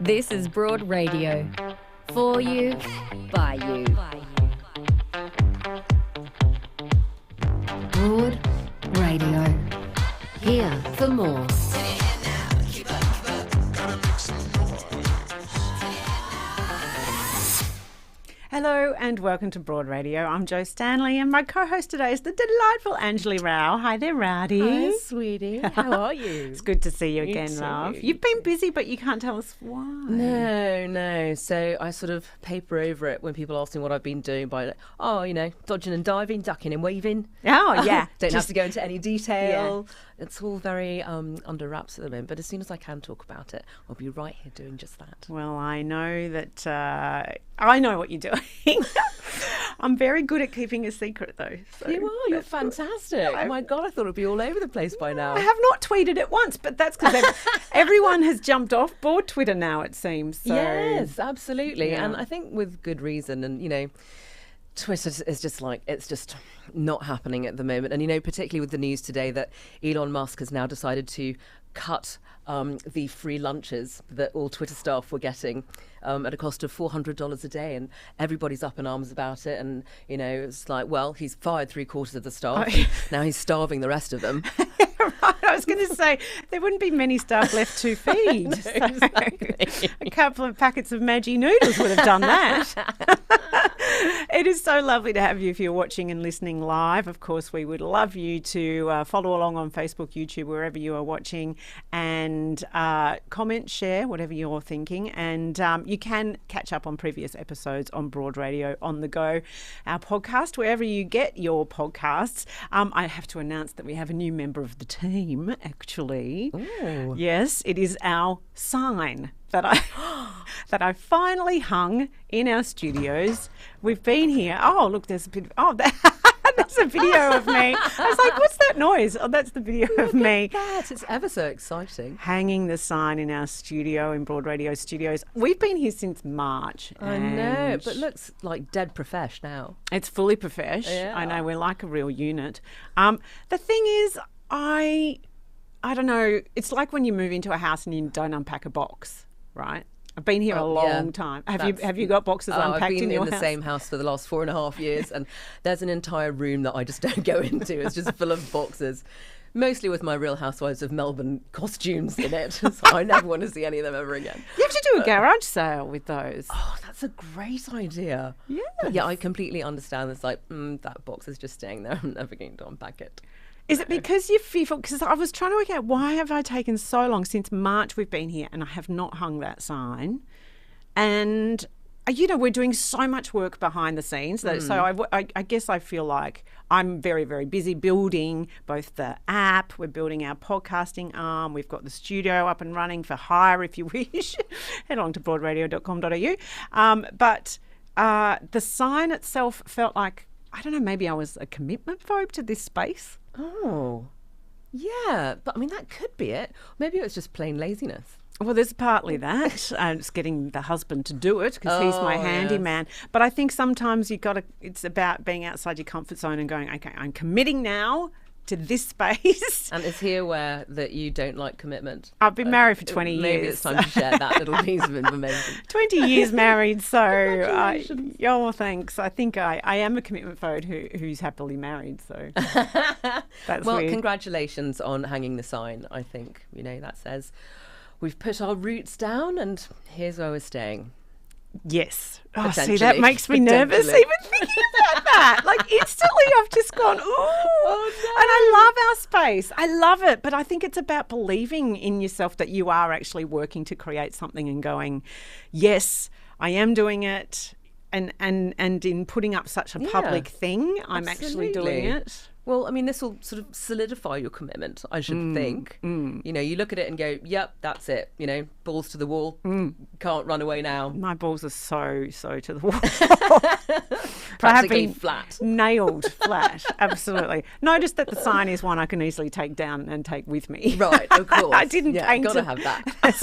This is Broad Radio. For you, by you. Broad Radio. Here for more. Hello and welcome to Broad Radio. I'm Jo Stanley and my co-host today is the delightful Anjali Rao. Hi there, Rowdy. Hi, sweetie. How are you? It's good to see you again, love. You've been busy, but you can't tell us why. No. So I sort of paper over it when people ask me what I've been doing by, dodging and diving, ducking and weaving. Oh, yeah. Don't have to go into any detail. Yeah. It's all very under wraps at the moment, but as soon as I can talk about it, I'll be right here doing just that. Well, I know that I know what you're doing. I'm very good at keeping a secret, though. So you are. You're fantastic. Oh, my God, I thought it'd be all over the place by now. I have not tweeted it once, but that's because everyone has jumped off board Twitter now, it seems. So. Yes, absolutely. Yeah. And I think with good reason. And, Twitter is just it's just not happening at the moment. And, particularly with the news today that Elon Musk has now decided to cut the free lunches that all Twitter staff were getting at a cost of $400 a day. And everybody's up in arms about it. And, it's like, well, he's fired 3/4 of the staff. And now he's starving the rest of them. Right. I was going to say there wouldn't be many staff left to feed. No, exactly. A couple of packets of Maggi noodles would have done that. It is so lovely to have you if you're watching and listening live. Of course, we would love you to follow along on Facebook, YouTube, wherever you are watching, and comment, share, whatever you're thinking. And you can catch up on previous episodes on Broad Radio On The Go, our podcast, wherever you get your podcasts. I have to announce that we have a new member of the team, actually. Ooh. Yes, it is our sign that I finally hung in our studios. We've been here. Oh, look, there's a bit. There's a video of me. I was like, what's that noise? Oh, that's the video of me. It's ever so exciting. Hanging the sign in our studio, in Broad Radio Studios. We've been here since March. I know, but it looks like dead profesh now. It's fully profesh. Yeah. I know, we're like a real unit. The thing is, I don't know, it's like when you move into a house and you don't unpack a box, right? I've been here a long time. Have you got boxes unpacked I've been in your in the house? same house for the last 4.5 years, and there's an entire room that I just don't go into. It's just full of boxes, mostly with my Real Housewives of Melbourne costumes in it. So I never want to see any of them ever again. You have to do a garage sale with those. Oh, that's a great idea. Yes. But yeah, I completely understand. It's like, that box is just staying there. I'm never going to unpack it. Is it because you're fearful? Because I was trying to work out, why have I taken so long? Since March we've been here and I have not hung that sign. And, we're doing so much work behind the scenes. So I guess I feel like I'm very, very busy building both the app. We're building our podcasting arm. We've got the studio up and running for hire if you wish. Head on to broadradio.com.au. But the sign itself felt like, I don't know, maybe I was a commitment phobe to this space. Oh, yeah. But, that could be it. Maybe it was just plain laziness. Well, there's partly that. It's getting the husband to do it because he's my handyman. Yes. But I think sometimes it's about being outside your comfort zone and going, okay, I'm committing now to this space. And is he aware that you don't like commitment? I've been married for 20 years. Maybe it's time to share that little piece of information. 20 years married, so thanks. I think I am a commitment phobe who's happily married, so that's well, weird. Congratulations on hanging the sign. I think, that says we've put our roots down and here's where we're staying. Yes. Oh, see, that makes me nervous even thinking about that. Like, instantly I've just gone, ooh. Oh, no. And I love our space. I love it. But I think it's about believing in yourself that you are actually working to create something and going, yes, I am doing it. And in putting up such a public thing, I'm actually doing it. Well, this will sort of solidify your commitment, I should think. You look at it and go, yep, that's it. Balls to the wall. Can't run away now. My balls are so to the wall. Practically flat. Nailed flat, absolutely. Notice that the sign is one I can easily take down and take with me. Right, of course. I didn't paint got to it. have that. That's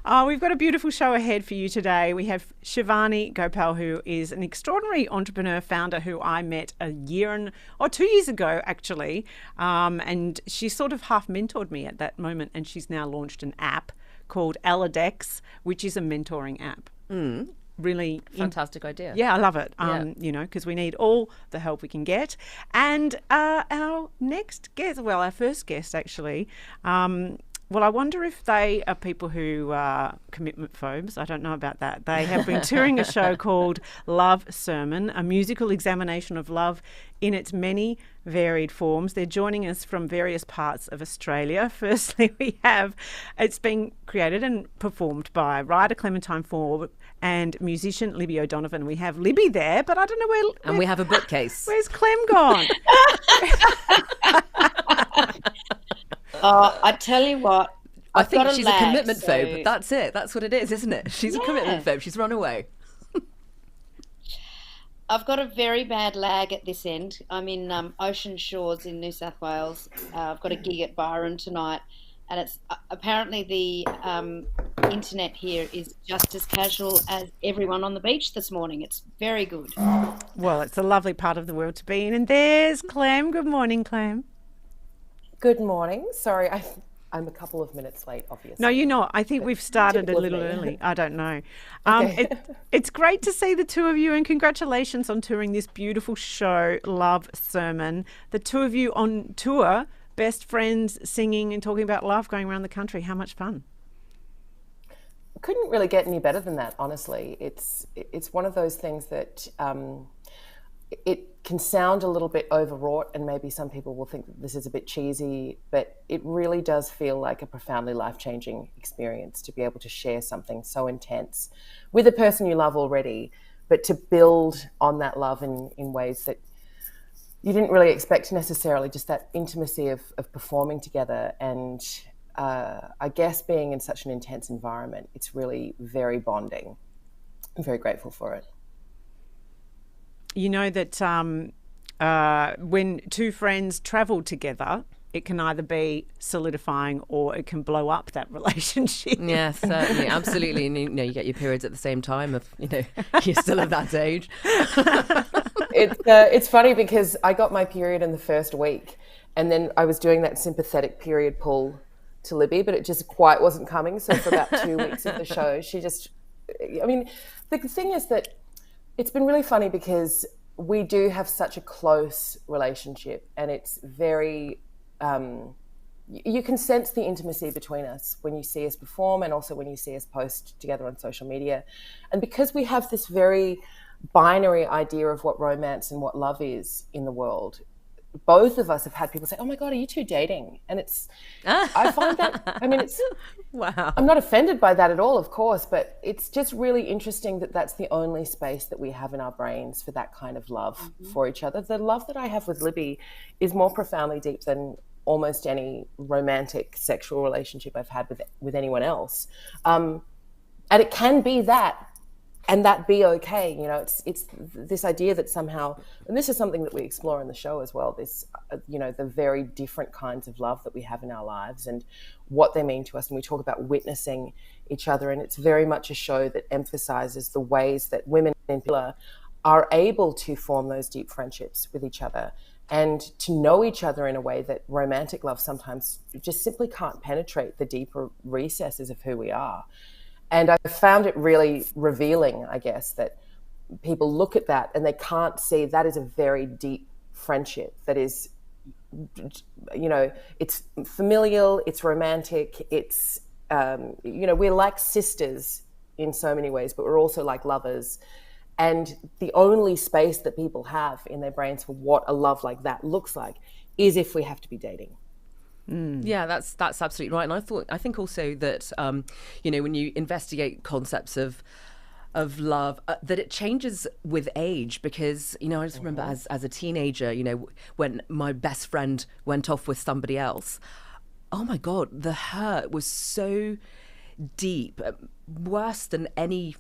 right. We've got a beautiful show ahead for you today. We have Shivani Gopal, who is an extraordinary entrepreneur founder who I met 2 years ago, actually. And she sort of half mentored me at that moment, and she's now launched an app called ELLADEX, which is a mentoring app. Really Fantastic idea. Yeah, I love it. Because we need all the help we can get. And our next guest, well, our first guest actually, I wonder if they are people who are commitment phobes. I don't know about that. They have been touring a show called Love Sermon, a musical examination of love in its many varied forms. They're joining us from various parts of Australia. Firstly, it's been created and performed by writer Clementine Ford and musician Libby O'Donovan. We have Libby there, but I don't know where... And we have a bookcase. Where's Clem gone? I tell you what. I think she's a commitment phobe. That's it. That's what it is, isn't it? She's a commitment phobe. She's run away. I've got a very bad lag at this end. I'm in Ocean Shores in New South Wales. I've got a gig at Byron tonight, and it's apparently the internet here is just as casual as everyone on the beach this morning. It's very good. Well, it's a lovely part of the world to be in. And there's Clem. Good morning, Clem. Good morning. Sorry, I'm a couple of minutes late, obviously. No, you're not. I think we've started a little early. I don't know. Okay. It's great to see the two of you, and congratulations on touring this beautiful show, Love Sermon. The two of you on tour, best friends, singing and talking about love, going around the country. How much fun? Couldn't really get any better than that, honestly. It's one of those things that it can sound a little bit overwrought, and maybe some people will think that this is a bit cheesy, but it really does feel like a profoundly life-changing experience to be able to share something so intense with a person you love already, but to build on that love in ways that you didn't really expect necessarily, just that intimacy of performing together. And I guess being in such an intense environment, it's really very bonding. I'm very grateful for it. You know that when two friends travel together, it can either be solidifying or it can blow up that relationship. Yeah, certainly, absolutely. And you get your periods at the same time if you're still of that age. It's funny because I got my period in the first week, and then I was doing that sympathetic period pull to Libby, but it just quite wasn't coming. So for about 2 weeks of the show, the thing is that it's been really funny because we do have such a close relationship, and it's very, you can sense the intimacy between us when you see us perform and also when you see us post together on social media. And because we have this very binary idea of what romance and what love is in the world, both of us have had people say, "Oh my God, are you two dating?" And I find that, it's, wow. I'm not offended by that at all, of course, but it's just really interesting that that's the only space that we have in our brains for that kind of love for each other. The love that I have with Libby is more profoundly deep than almost any romantic sexual relationship I've had with anyone else. And it can be that, and that be okay. It's this idea that somehow, and this is something that we explore in the show as well, this, the very different kinds of love that we have in our lives and what they mean to us. And we talk about witnessing each other, and it's very much a show that emphasizes the ways that women in particular are able to form those deep friendships with each other and to know each other in a way that romantic love sometimes just simply can't penetrate the deeper recesses of who we are. And I found it really revealing, I guess, that people look at that and they can't see that is a very deep friendship that is, it's familial, it's romantic, it's, we're like sisters in so many ways, but we're also like lovers. And the only space that people have in their brains for what a love like that looks like is if we have to be dating. Yeah, that's absolutely right. And I think also that when you investigate concepts of love, that it changes with age, because I just remember as a teenager, when my best friend went off with somebody else, oh my God, the hurt was so deep, worse than any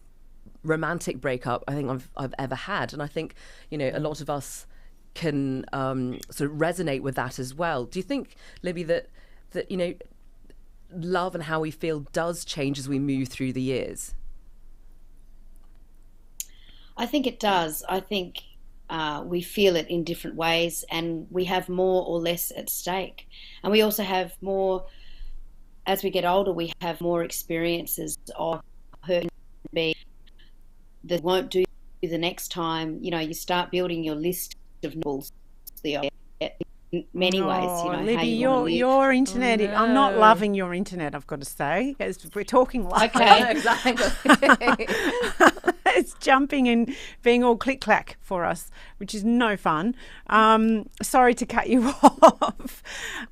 romantic breakup I think I've ever had. And I think a lot of us can sort of resonate with that as well. Do you think, Libby, that love and how we feel does change as we move through the years? I think it does. I think we feel it in different ways, and we have more or less at stake. And we also have more as we get older, we have more experiences of hurt and being that won't do the next time. You know, you start building your list of novels, in many ways. You know, Libby, how you want to live. your internet. Oh, no. I'm not loving your internet, I've got to say, as we're talking live. Okay. Exactly. It's jumping and being all click clack for us, which is no fun. Sorry to cut you off.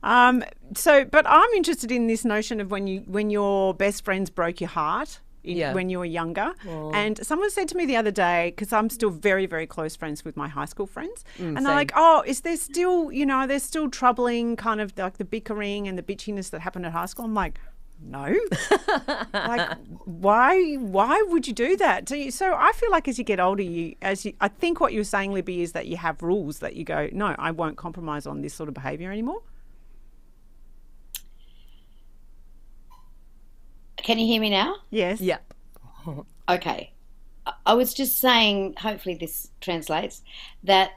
But I'm interested in this notion of when your best friends broke your heart. When you were younger. And someone said to me the other day, because I'm still very, very close friends with my high school friends, and they're like, oh, is there still, there's still troubling kind of like the bickering and the bitchiness that happened at high school? I'm like, no. Like, why would you do that? So I feel like as you get older, I think what you were saying, Libby, is that you have rules that you go, no, I won't compromise on this sort of behaviour anymore. Can you hear me now? Yes. Yeah. Okay. I was just saying, hopefully this translates, that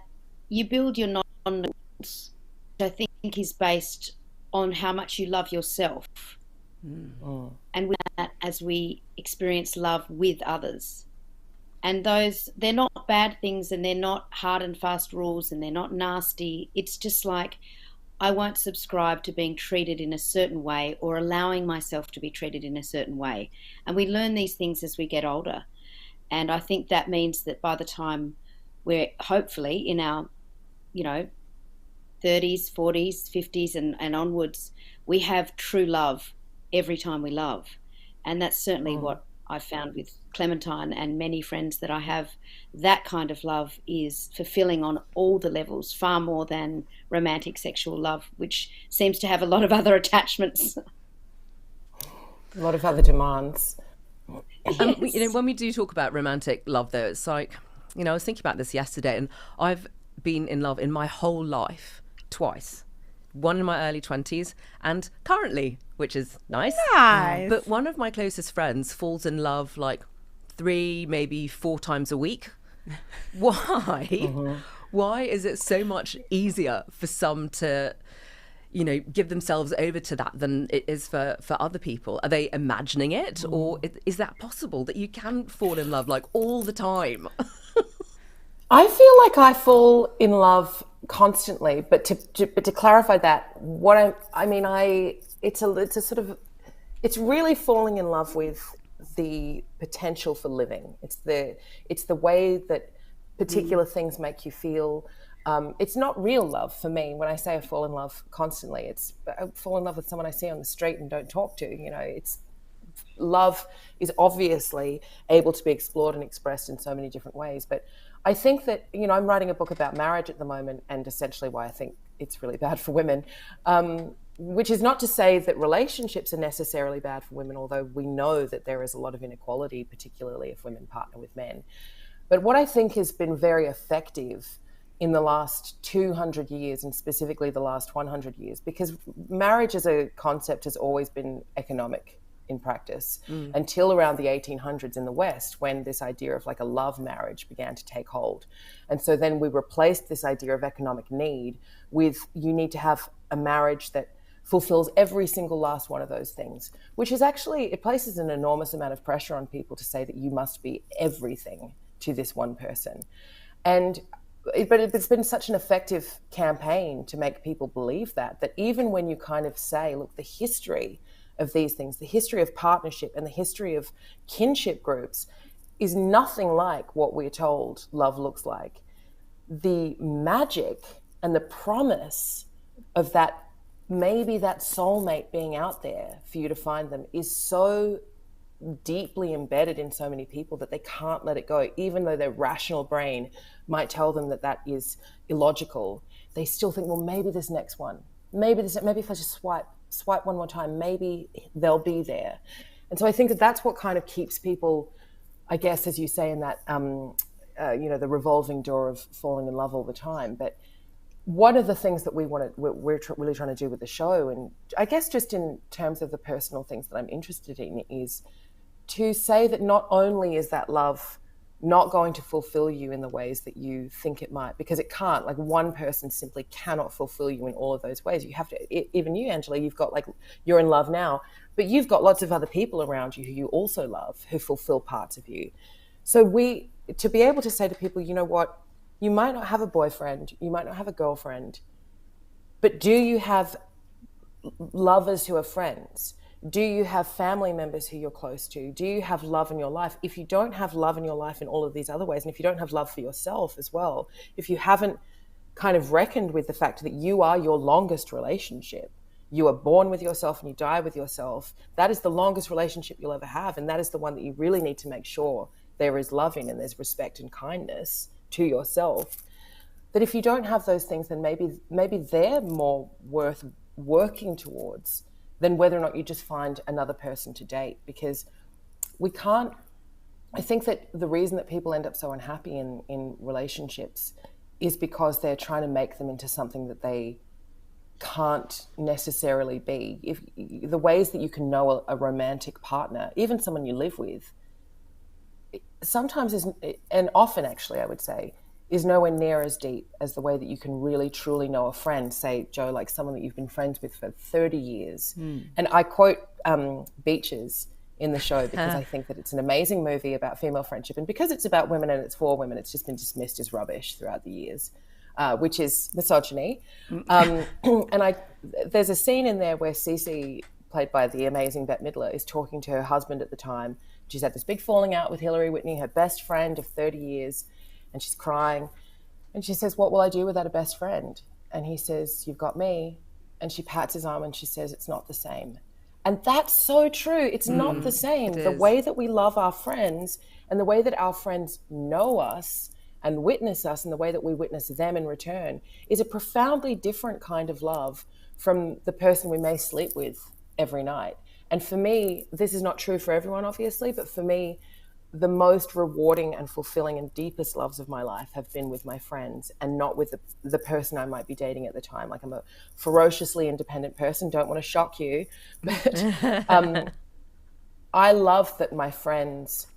you build your non-negotiables, which I think is based on how much you love yourself. And with that, as we experience love with others. And they're not bad things, and they're not hard and fast rules, and they're not nasty. It's just like, I won't subscribe to being treated in a certain way or allowing myself to be treated in a certain way. And we learn these things as we get older. And I think that means that by the time we're hopefully in our, 30s, 40s, 50s and onwards, we have true love every time we love. And that's certainly what I found with Clementine and many friends that I have. That kind of love is fulfilling on all the levels, far more than romantic sexual love, which seems to have a lot of other attachments. A lot of other demands. Yes. When we do talk about romantic love, though, it's like, I was thinking about this yesterday, and I've been in love in my whole life twice. One in my early 20s and currently, which is nice. Nice. But one of my closest friends falls in love like 3, maybe 4 times a week. Why? Why is it so much easier for some to, give themselves over to that than it is for other people? Are they imagining it? Or is that possible that you can fall in love like all the time? I feel like I fall in love constantly, but to clarify that, it's really falling in love with the potential for living. It's the way that particular things make you feel. It's not real love for me. When I say I fall in love constantly, I fall in love with someone I see on the street and don't talk to. Love is obviously able to be explored and expressed in so many different ways. But I think that, I'm writing a book about marriage at the moment, and essentially why I think it's really bad for women, which is not to say that relationships are necessarily bad for women, although we know that there is a lot of inequality, particularly if women partner with men. But what I think has been very effective in the last 200 years, and specifically the last 100 years, because marriage as a concept has always been economic in practice until around the 1800s in the West, when this idea of like a love marriage began to take hold. And so then we replaced this idea of economic need with, you need to have a marriage that fulfills every single last one of those things, which is actually, it places an enormous amount of pressure on people to say that you must be everything to this one person. But it's been such an effective campaign to make people believe that even when you kind of say, look, the history of these things, the history of partnership and the history of kinship groups is nothing like what we're told love looks like. The magic and the promise of that, maybe that soulmate being out there for you to find them, is so deeply embedded in so many people that they can't let it go. Even though their rational brain might tell them that that is illogical, they still think, well, maybe this next one, maybe if I just swipe one more time, maybe they'll be there. And so I think that that's what kind of keeps people, I guess, as you say, in that the revolving door of falling in love all the time. But one of the things that we're really trying to do with the show, and I guess just in terms of the personal things that I'm interested in, is to say that not only is that love not going to fulfill you in the ways that you think it might, because it can't. Like, one person simply cannot fulfill you in all of those ways. You have to, even you, Anjali, you've got, like, you're in love now, but you've got lots of other people around you who you also love, who fulfill parts of you. So to be able to say to people, you know what, you might not have a boyfriend, you might not have a girlfriend, but do you have lovers who are friends? Do you have family members who you're close to? Do you have love in your life? If you don't have love in your life in all of these other ways, and if you don't have love for yourself as well, if you haven't kind of reckoned with the fact that you are your longest relationship, you are born with yourself and you die with yourself, that is the longest relationship you'll ever have. And that is the one that you really need to make sure there is love in and there's respect and kindness to yourself. That if you don't have those things, then maybe they're more worth working towards than whether or not you just find another person to date. Because I think that the reason that people end up so unhappy in relationships is because they're trying to make them into something that they can't necessarily be. If the ways that you can know a romantic partner, even someone you live with, sometimes and often actually, I would say, is nowhere near as deep as the way that you can really truly know a friend, say, Joe, like someone that you've been friends with for 30 years. And I quote Beaches in the show because I think that it's an amazing movie about female friendship, and because it's about women and it's for women, it's just been dismissed as rubbish throughout the years, which is misogyny. And there's a scene in there where Cece, played by the amazing Bette Midler, is talking to her husband at the time. She's had this big falling out with Hillary Whitney, her best friend of 30 years, and she's crying. And she says, what will I do without a best friend? And he says, you've got me. And she pats his arm and she says, it's not the same. And that's so true. It's not the same. The way that we love our friends and the way that our friends know us and witness us and the way that we witness them in return is a profoundly different kind of love from the person we may sleep with every night. And for me, this is not true for everyone, obviously, but for me, the most rewarding and fulfilling and deepest loves of my life have been with my friends and not with the person I might be dating at the time. Like, I'm a ferociously independent person, don't want to shock you, but I love that my friends,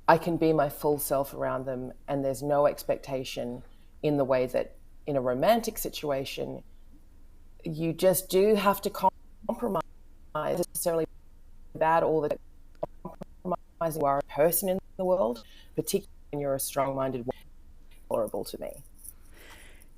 I can be my full self around them, and there's no expectation in the way that in a romantic situation, you just do have to compromise. Necessarily bad all the compromising. You are a person in the world, particularly when you're a strong-minded woman. Horrible to me.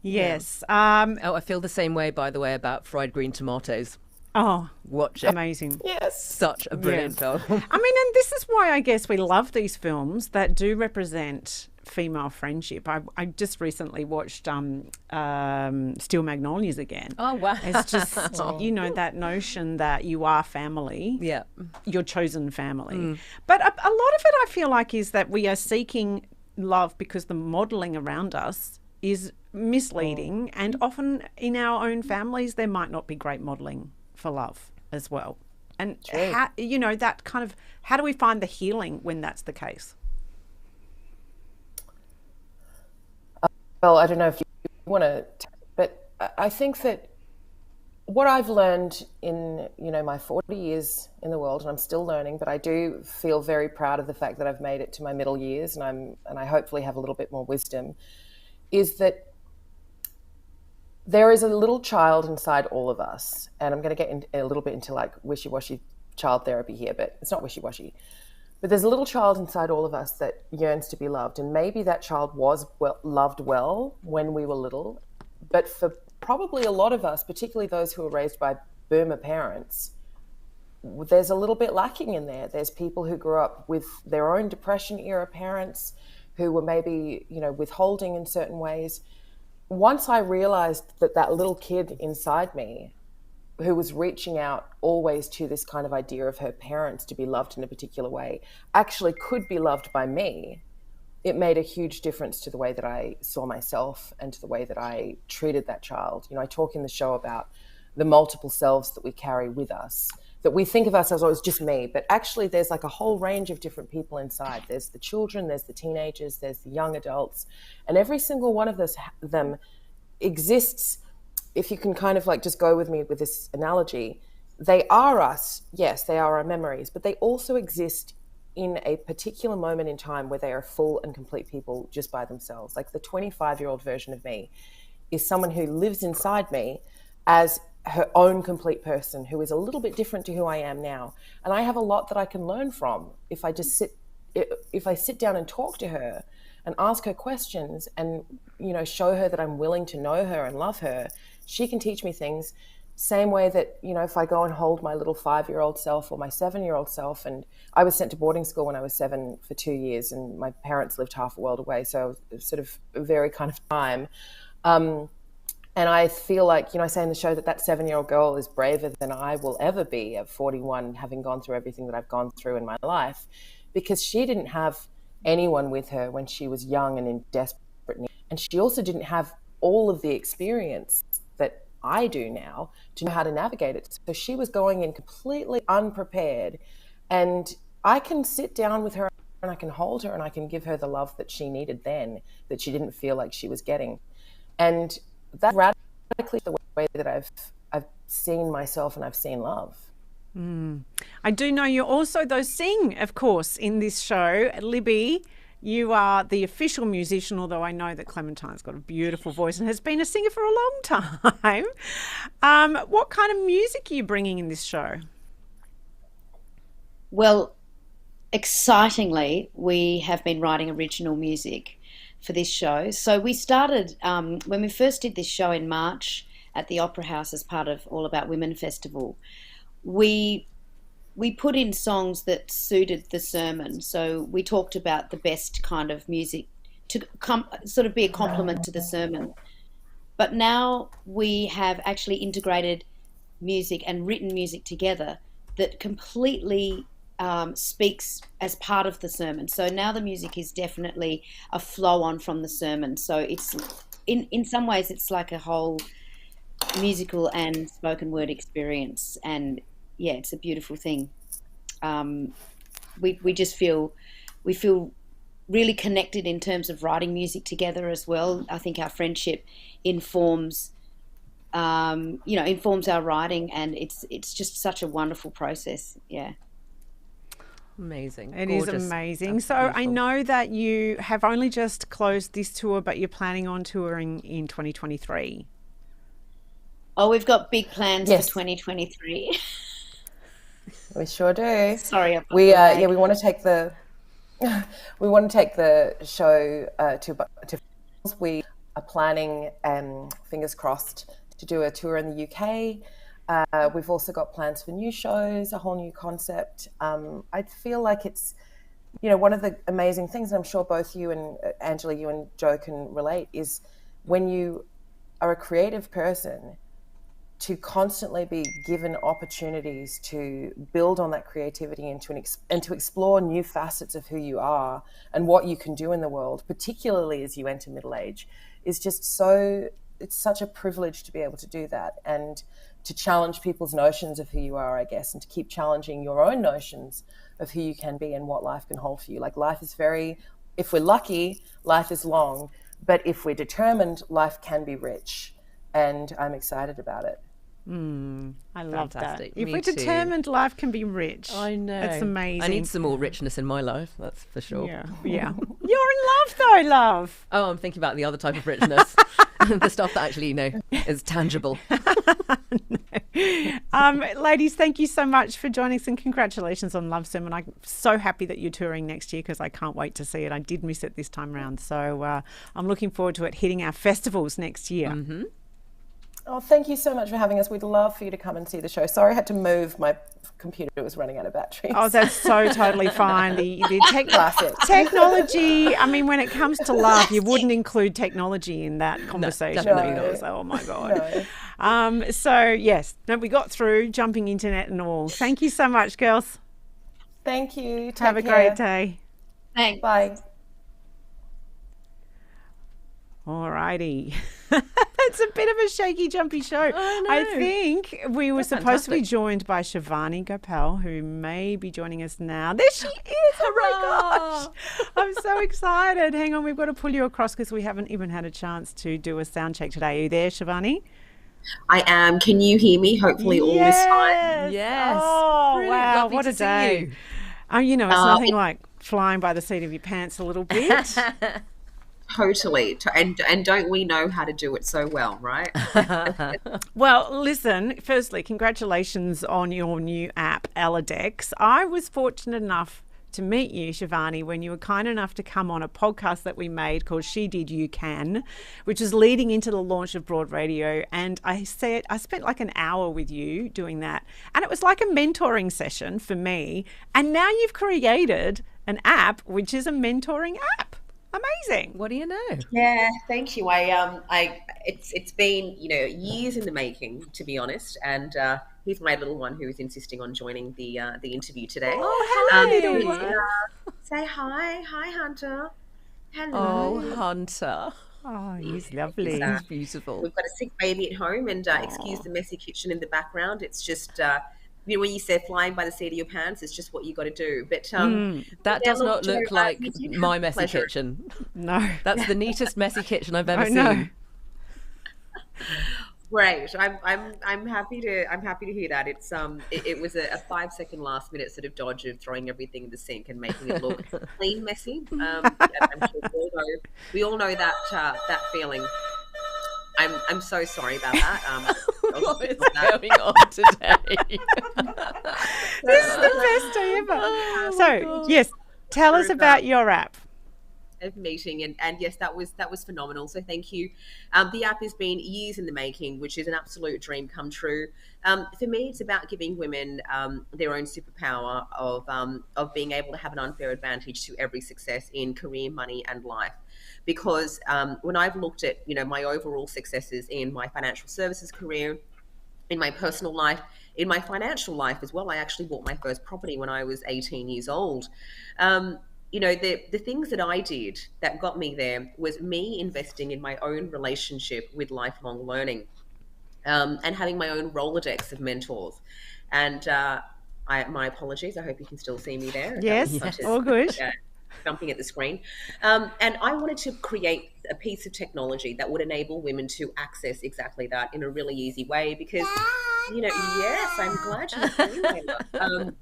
Yes. I feel the same way, by the way, about fried green tomatoes. Oh, watch it. Amazing. Yes. Such a brilliant film. I mean, and this is why I guess we love these films that do represent female friendship. I just recently watched Steel Magnolias again. Oh, wow. It's just, that notion that you are family. Yeah. Your chosen family. But a lot of it, I feel like, is that we are seeking love because the modelling around us is misleading, and often in our own families there might not be great modelling for love as well. And how, that kind of, how do we find the healing when that's the case? Well, I don't know if you want to, but I think that what I've learned in, my 40 years in the world, and I'm still learning, but I do feel very proud of the fact that I've made it to my middle years, and I hopefully have a little bit more wisdom, is that there is a little child inside all of us, and I'm going to get a little bit into like wishy-washy child therapy here, but it's not wishy-washy. But there's a little child inside all of us that yearns to be loved, and maybe that child was loved well when we were little, but for probably a lot of us, particularly those who were raised by boomer parents, there's a little bit lacking in there. There's people who grew up with their own Depression era parents who were maybe, withholding in certain ways. Once I realized that little kid inside me who was reaching out always to this kind of idea of her parents to be loved in a particular way actually could be loved by me, it made a huge difference to the way that I saw myself and to the way that I treated that child. I talk in the show about the multiple selves that we carry with us, that we think of ourselves, oh, it's just me, but actually there's like a whole range of different people inside. There's the children, there's the teenagers, there's the young adults, and every single one of them exists. If you can kind of like just go with me with this analogy, they are us. Yes, they are our memories, but they also exist in a particular moment in time where they are full and complete people just by themselves. Like the 25-year-old version of me is someone who lives inside me as her own complete person, who is a little bit different to who I am now. And I have a lot that I can learn from if I sit down and talk to her and ask her questions and, you know, show her that I'm willing to know her and love her. She can teach me things. Same way that, you know, if I go and hold my little 5-year-old self or my 7-year-old self, and I was sent to boarding school when I was 7 for 2 years, and my parents lived half a world away, so it was sort of a very kind of time. And I feel like, you know, I say in the show that 7-year-old girl is braver than I will ever be at 41, having gone through everything that I've gone through in my life, because she didn't have anyone with her when she was young and in desperate need. And she also didn't have all of the experience that I do now to know how to navigate it. So she was going in completely unprepared, and I can sit down with her and I can hold her and I can give her the love that she needed then, that she didn't feel like she was getting. And that's radically the way that I've seen myself and I've seen love. I do know you also, though, sing, of course, in this show. Libby, you are the official musician, although I know that Clementine's got a beautiful voice and has been a singer for a long time. What kind of music are you bringing in this show? Well, excitingly, we have been writing original music for this show. So we started, when we first did this show in March at the Opera House as part of All About Women Festival, we put in songs that suited the sermon. So we talked about the best kind of music to sort of be a complement to the sermon. But now we have actually integrated music and written music together that completely speaks as part of the sermon. So now the music is definitely a flow on from the sermon. So it's in some ways it's like a whole musical and spoken word experience, and yeah, it's a beautiful thing. We just feel really connected in terms of writing music together as well. I think our friendship informs our writing, and it's just such a wonderful process. Yeah. Amazing. It Gorgeous. is amazing. That's so beautiful. I know that you have only just closed this tour, but you're planning on touring in 2023. Oh, we've got big plans Yes. for 2023. We sure do. Sorry, We want to take the show to. We are planning, fingers crossed, to do a tour in the UK. We've also got plans for new shows, a whole new concept. I feel like it's, you know, one of the amazing things, and I'm sure both you and Anjali, you and Joe can relate, is when you are a creative person, to constantly be given opportunities to build on that creativity and to explore new facets of who you are and what you can do in the world, particularly as you enter middle age, is just so, it's such a privilege to be able to do that and to challenge people's notions of who you are, I guess, and to keep challenging your own notions of who you can be and what life can hold for you. Like, life is if we're lucky, life is long, but if we're determined, life can be rich, and I'm excited about it. I love Fantastic. that. If Me we're too. determined, life can be rich. I know. It's amazing. I need some more richness in my life, that's for sure. Yeah. You're in love, though, love. Oh, I'm thinking about the other type of richness. The stuff that actually, you know, is tangible. Ladies, thank you so much for joining us, and congratulations on Love Sermon. I'm so happy that you're touring next year, because I can't wait to see it. I did miss it this time around, so I'm looking forward to it hitting our festivals next year. Mm-hmm. Oh, thank you so much for having us. We'd love for you to come and see the show. Sorry I had to move. My computer was running out of batteries. Oh, that's so totally fine. The Classic. technology, I mean, when it comes to love, you wouldn't include technology in that conversation. definitely because, not. oh, my God. So, yes, we got through jumping internet and all. Thank you so much, girls. Thank you. Take Have a care. great day. Thanks. Bye. All righty. It's a bit of a shaky, jumpy show. I think we were supposed to be joined by Shivani Gopal, who may be joining us now. There she is. Oh, my gosh. I'm so excited. Hang on, we've got to pull you across because we haven't even had a chance to do a sound check today. Are you there, Shivani? I am. Can you hear me? Hopefully all this time. Yes. Oh, Brilliant. wow. Lovely What to a see day. you. You know, it's nothing like flying by the seat of your pants a little bit. Totally. And don't we know how to do it so well, right? Well, listen, firstly, congratulations on your new app, ELLADEX. I was fortunate enough to meet you, Shivani, when you were kind enough to come on a podcast that we made called She Did You Can, which is leading into the launch of Broad Radio. And I spent like an hour with you doing that. And it was like a mentoring session for me. And now you've created an app, which is a mentoring app. Amazing. What do you know? Yeah, thank you. It's been, years in the making, to be honest. And here's my little one who is insisting on joining the interview today. Oh, hello, little one. Say hi. Hi, Hunter. Hello. Oh, Hunter. Oh, he's lovely. He's beautiful. We've got a sick baby at home, and excuse the messy kitchen in the background. It's just... when you say flying by the seat of your pants, it's just what you got to do. But that does not look like my messy kitchen. No, that's the neatest messy kitchen I've ever seen. No. Great. I'm happy to hear that. It's it was a 5-second last minute sort of dodge of throwing everything in the sink and making it look clean, messy. I'm sure we all know that feeling. I'm so sorry about that. What is going on today? This is the best day ever. So, yes, tell us about your app. Of meeting and yes, that was phenomenal. So thank you. The app has been years in the making, which is an absolute dream come true. For me, it's about giving women their own superpower of being able to have an unfair advantage to every success in career, money, and life. Because when I've looked at my overall successes in my financial services career, in my personal life, in my financial life as well, I actually bought my first property when I was 18 years old. The things that I did that got me there was me investing in my own relationship with lifelong learning, and having my own Rolodex of mentors. And my apologies, I hope you can still see me there. Yes, all good. Jumping at the screen. And I wanted to create a piece of technology that would enable women to access exactly that in a really easy way because, yes, I'm glad you're saying that.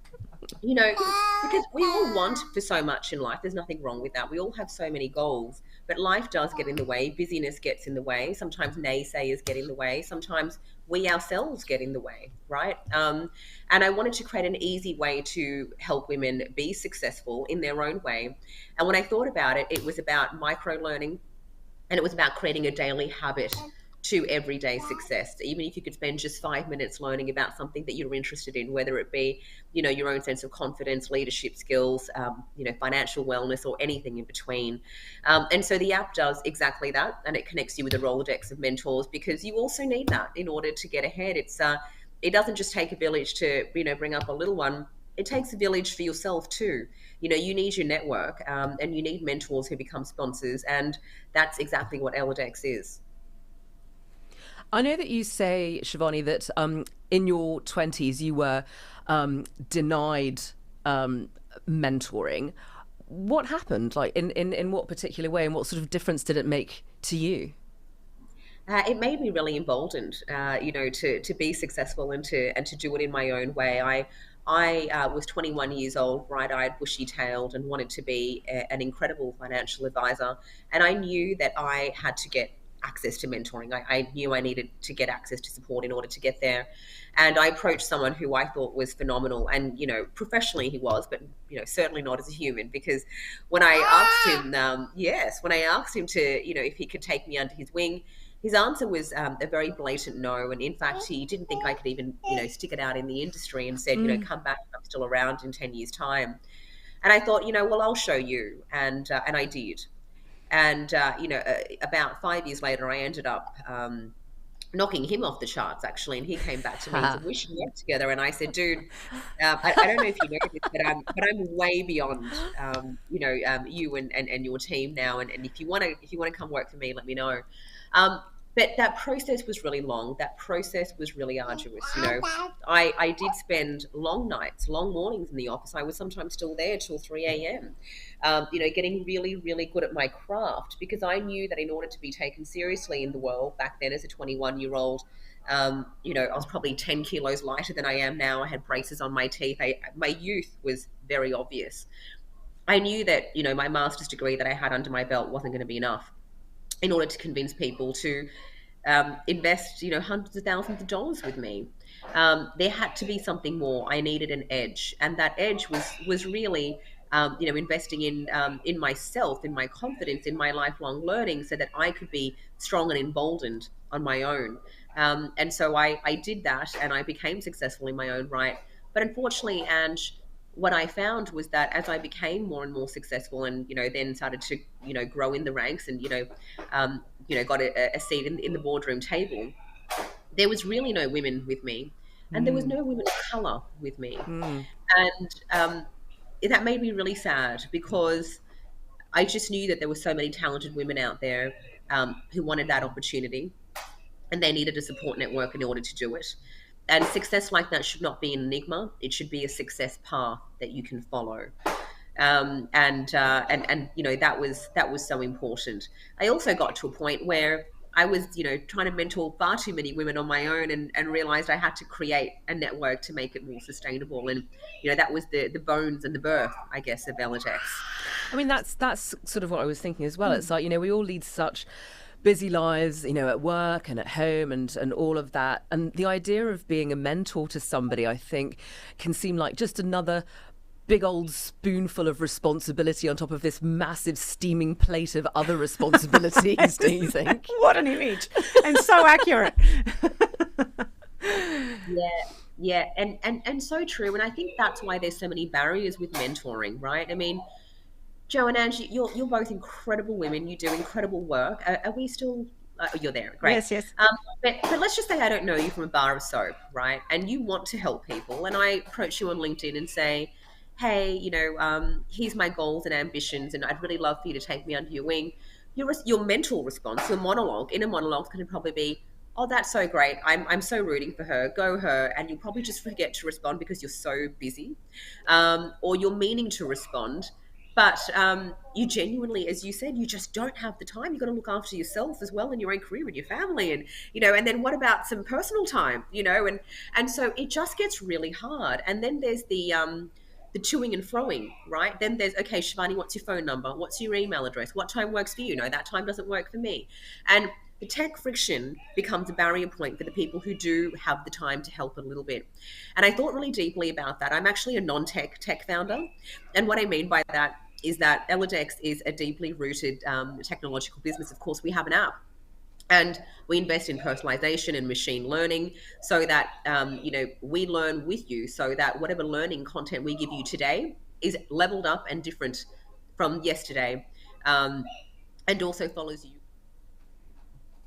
Because we all want for so much in life. There's nothing wrong with that. We all have so many goals, but life does get in the way. Busyness gets in the way. Sometimes naysayers get in the way. Sometimes we ourselves get in the way, right? And I wanted to create an easy way to help women be successful in their own way. And when I thought about it, it was about micro-learning, and it was about creating a daily habit to everyday success. Even if you could spend just 5 minutes learning about something that you're interested in, whether it be, your own sense of confidence, leadership skills, financial wellness, or anything in between. And so the app does exactly that, and it connects you with a Rolodex of mentors because you also need that in order to get ahead. It doesn't just take a village to, bring up a little one. It takes a village for yourself too. You need your network, and you need mentors who become sponsors, and that's exactly what ELLADEX is. I know that you say, Shivani, that in your 20s you were denied mentoring. What happened? Like in what particular way, and what sort of difference did it make to you? It made me really emboldened, to be successful and to do it in my own way. I was 21 years old, bright-eyed, bushy-tailed, and wanted to be an incredible financial advisor. And I knew that I had to get access to mentoring. I knew I needed to get access to support in order to get there. And I approached someone who I thought was phenomenal. And, professionally he was, but, certainly not as a human, because when I asked him, when I asked him to, if he could take me under his wing, his answer was a very blatant no. And in fact, he didn't think I could even, stick it out in the industry, and said, come back, I'm still around in 10 years' time. And I thought, well, I'll show you. And I did. And, about 5 years later, I ended up knocking him off the charts, actually. And he came back to me and said, we should work together. And I said, dude, I don't know if you know this, but I'm way beyond, you and your team now. And if you want to come work for me, let me know. But that process was really long. That process was really arduous. I did spend long nights, long mornings in the office. I was sometimes still there till 3 a.m., getting really, really good at my craft, because I knew that in order to be taken seriously in the world back then as a 21-year-old, I was probably 10 kilos lighter than I am now. I had braces on my teeth. My youth was very obvious. I knew that, my master's degree that I had under my belt wasn't going to be enough in order to convince people to invest, hundreds of thousands of dollars with me. There had to be something more. I needed an edge, and that edge was really, investing in myself, in my confidence, in my lifelong learning, so that I could be strong and emboldened on my own. And so I did that, and I became successful in my own right. But unfortunately, Ange, what I found was that as I became more and more successful, and then started to grow in the ranks, and got a seat in the boardroom table, there was really no women with me, and there was no women of color with me, and that made me really sad, because I just knew that there were so many talented women out there who wanted that opportunity, and they needed a support network in order to do it. And success like that should not be an enigma. It should be a success path that you can follow. And that was so important. I also got to a point where I was, trying to mentor far too many women on my own, and realized I had to create a network to make it more sustainable. And, that was the bones and the birth, I guess, of ELLADEX. I mean, that's sort of what I was thinking as well. It's like, we all lead such busy lives, at work and at home and all of that. And the idea of being a mentor to somebody, I think, can seem like just another big old spoonful of responsibility on top of this massive steaming plate of other responsibilities, do you think? What an image. And so accurate. Yeah. And so true. And I think that's why there's so many barriers with mentoring, right? I mean, Jo and Angie, you're both incredible women. You do incredible work. Are we still? You're there. Great. Yes. But let's just say I don't know you from a bar of soap, right? And you want to help people, and I approach you on LinkedIn and say, hey, here's my goals and ambitions, and I'd really love for you to take me under your wing. Your mental response, your monologue, inner monologue, can probably be, oh, that's so great. I'm so rooting for her. Go her. And you'll probably just forget to respond because you're so busy, or you're meaning to respond. But you genuinely, as you said, you just don't have the time. You've got to look after yourself as well, and your own career and your family. And, and then what about some personal time, and so it just gets really hard. And then there's the toing and froing, right? Then there's, okay, Shivani, what's your phone number? What's your email address? What time works for you? No, that time doesn't work for me. And the tech friction becomes a barrier point for the people who do have the time to help a little bit. And I thought really deeply about that. I'm actually a non-tech tech founder. And what I mean by that is that ELLADEX is a deeply rooted technological business. Of course, we have an app, and we invest in personalization and machine learning so that, we learn with you, so that whatever learning content we give you today is leveled up and different from yesterday, and also follows you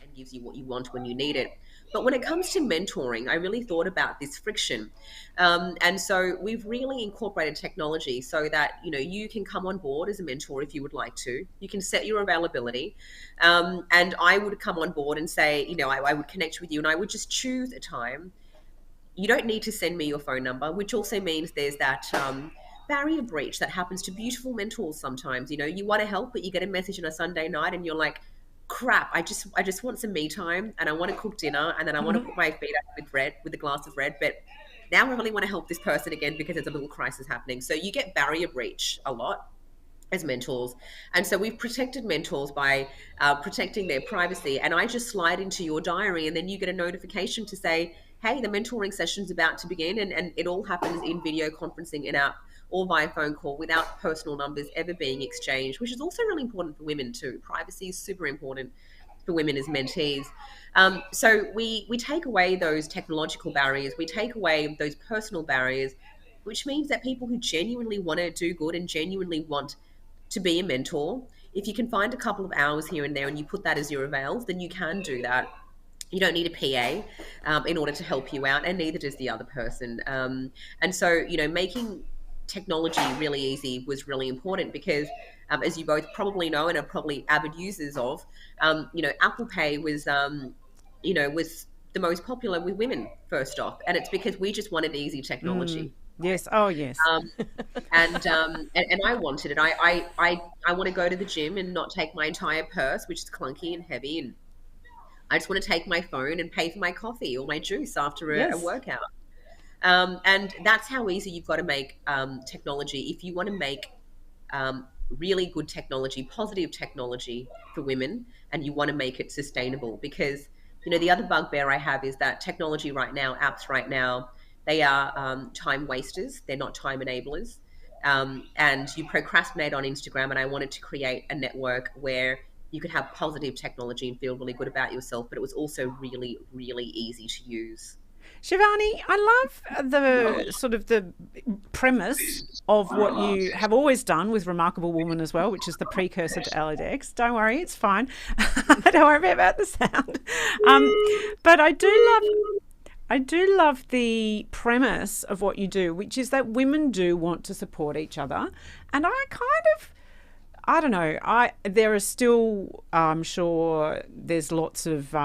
and gives you what you want when you need it. But when it comes to mentoring, I really thought about this friction. And so we've really incorporated technology so that, you can come on board as a mentor if you would like to. You can set your availability. And I would come on board and say, I would connect with you, and I would just choose a time. You don't need to send me your phone number, which also means there's that barrier breach that happens to beautiful mentors sometimes. You want to help, but you get a message on a Sunday night and you're like, crap, I just want some me time, and I want to cook dinner, and then I want to put my feet up with a glass of red, but now I really want to help this person again because there's a little crisis happening. So you get barrier breach a lot as mentors. And so we've protected mentors by protecting their privacy. And I just slide into your diary, and then you get a notification to say, hey, the mentoring session's about to begin, and it all happens in video conferencing in app or via phone call without personal numbers ever being exchanged, which is also really important for women too. Privacy is super important for women as mentees. So we take away those technological barriers, we take away those personal barriers, which means that people who genuinely want to do good and genuinely want to be a mentor, if you can find a couple of hours here and there and you put that as your avails, then you can do that. You don't need a PA in order to help you out, and neither does the other person. And so, making technology really easy was really important because, as you both probably know and are probably avid users of, Apple Pay was, was the most popular with women first off, and it's because we just wanted easy technology. Yes. Oh, yes. And I wanted it. I want to go to the gym and not take my entire purse, which is clunky and heavy, and I just want to take my phone and pay for my coffee or my juice after a workout. And that's how easy you've got to make technology. If you want to make really good technology, positive technology for women, and you want to make it sustainable, because the other bugbear I have is that technology right now, apps right now, they are time wasters. They're not time enablers. And you procrastinate on Instagram, and I wanted to create a network where you could have positive technology and feel really good about yourself, but it was also really, really easy to use. Shivani, I love the sort of the premise of what you have always done with Remarkable Woman as well, which is the precursor to ELLADEX. Don't worry, it's fine. Don't worry about the sound. But I do love the premise of what you do, which is that women do want to support each other. And I don't know, there are still, I'm sure there's lots of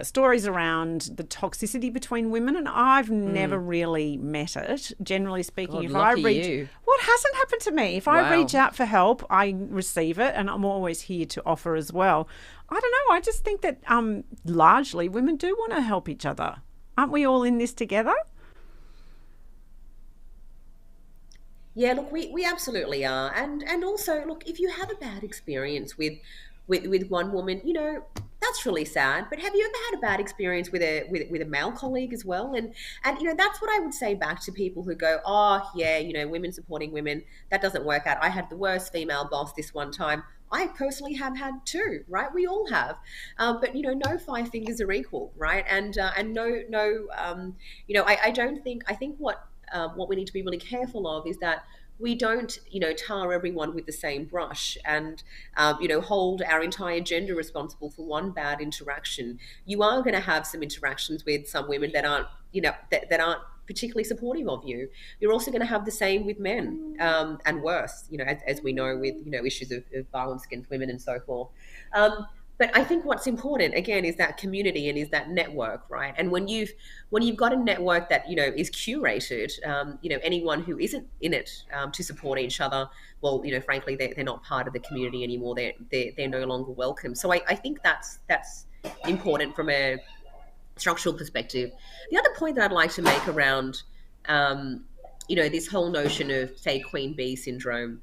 stories around the toxicity between women, and I've never really met it. Generally speaking, God, what hasn't happened to me? If I reach out for help, I receive it, and I'm always here to offer as well. I don't know. I just think that largely women do want to help each other. Aren't we all in this together? Yeah, look, we absolutely are. And also, look, if you have a bad experience with one woman, that's really sad. But have you ever had a bad experience with a male colleague as well? And that's what I would say back to people who go, oh yeah, women supporting women, that doesn't work out. I had the worst female boss this one time. I personally have had two, right? We all have, but no five fingers are equal, right? And no, I don't think. I think what we need to be really careful of is that we don't, tar everyone with the same brush and, hold our entire gender responsible for one bad interaction. You are going to have some interactions with some women that aren't, that aren't particularly supportive of you. You're also going to have the same with men, and worse, as we know with, issues of violence against women and so forth. But I think what's important again is that community and is that network, right? And when you've got a network that is curated, anyone who isn't in it to support each other, well, frankly, they're not part of the community anymore. They're no longer welcome. So I think that's important from a structural perspective. The other point that I'd like to make around, this whole notion of, say, Queen Bee syndrome,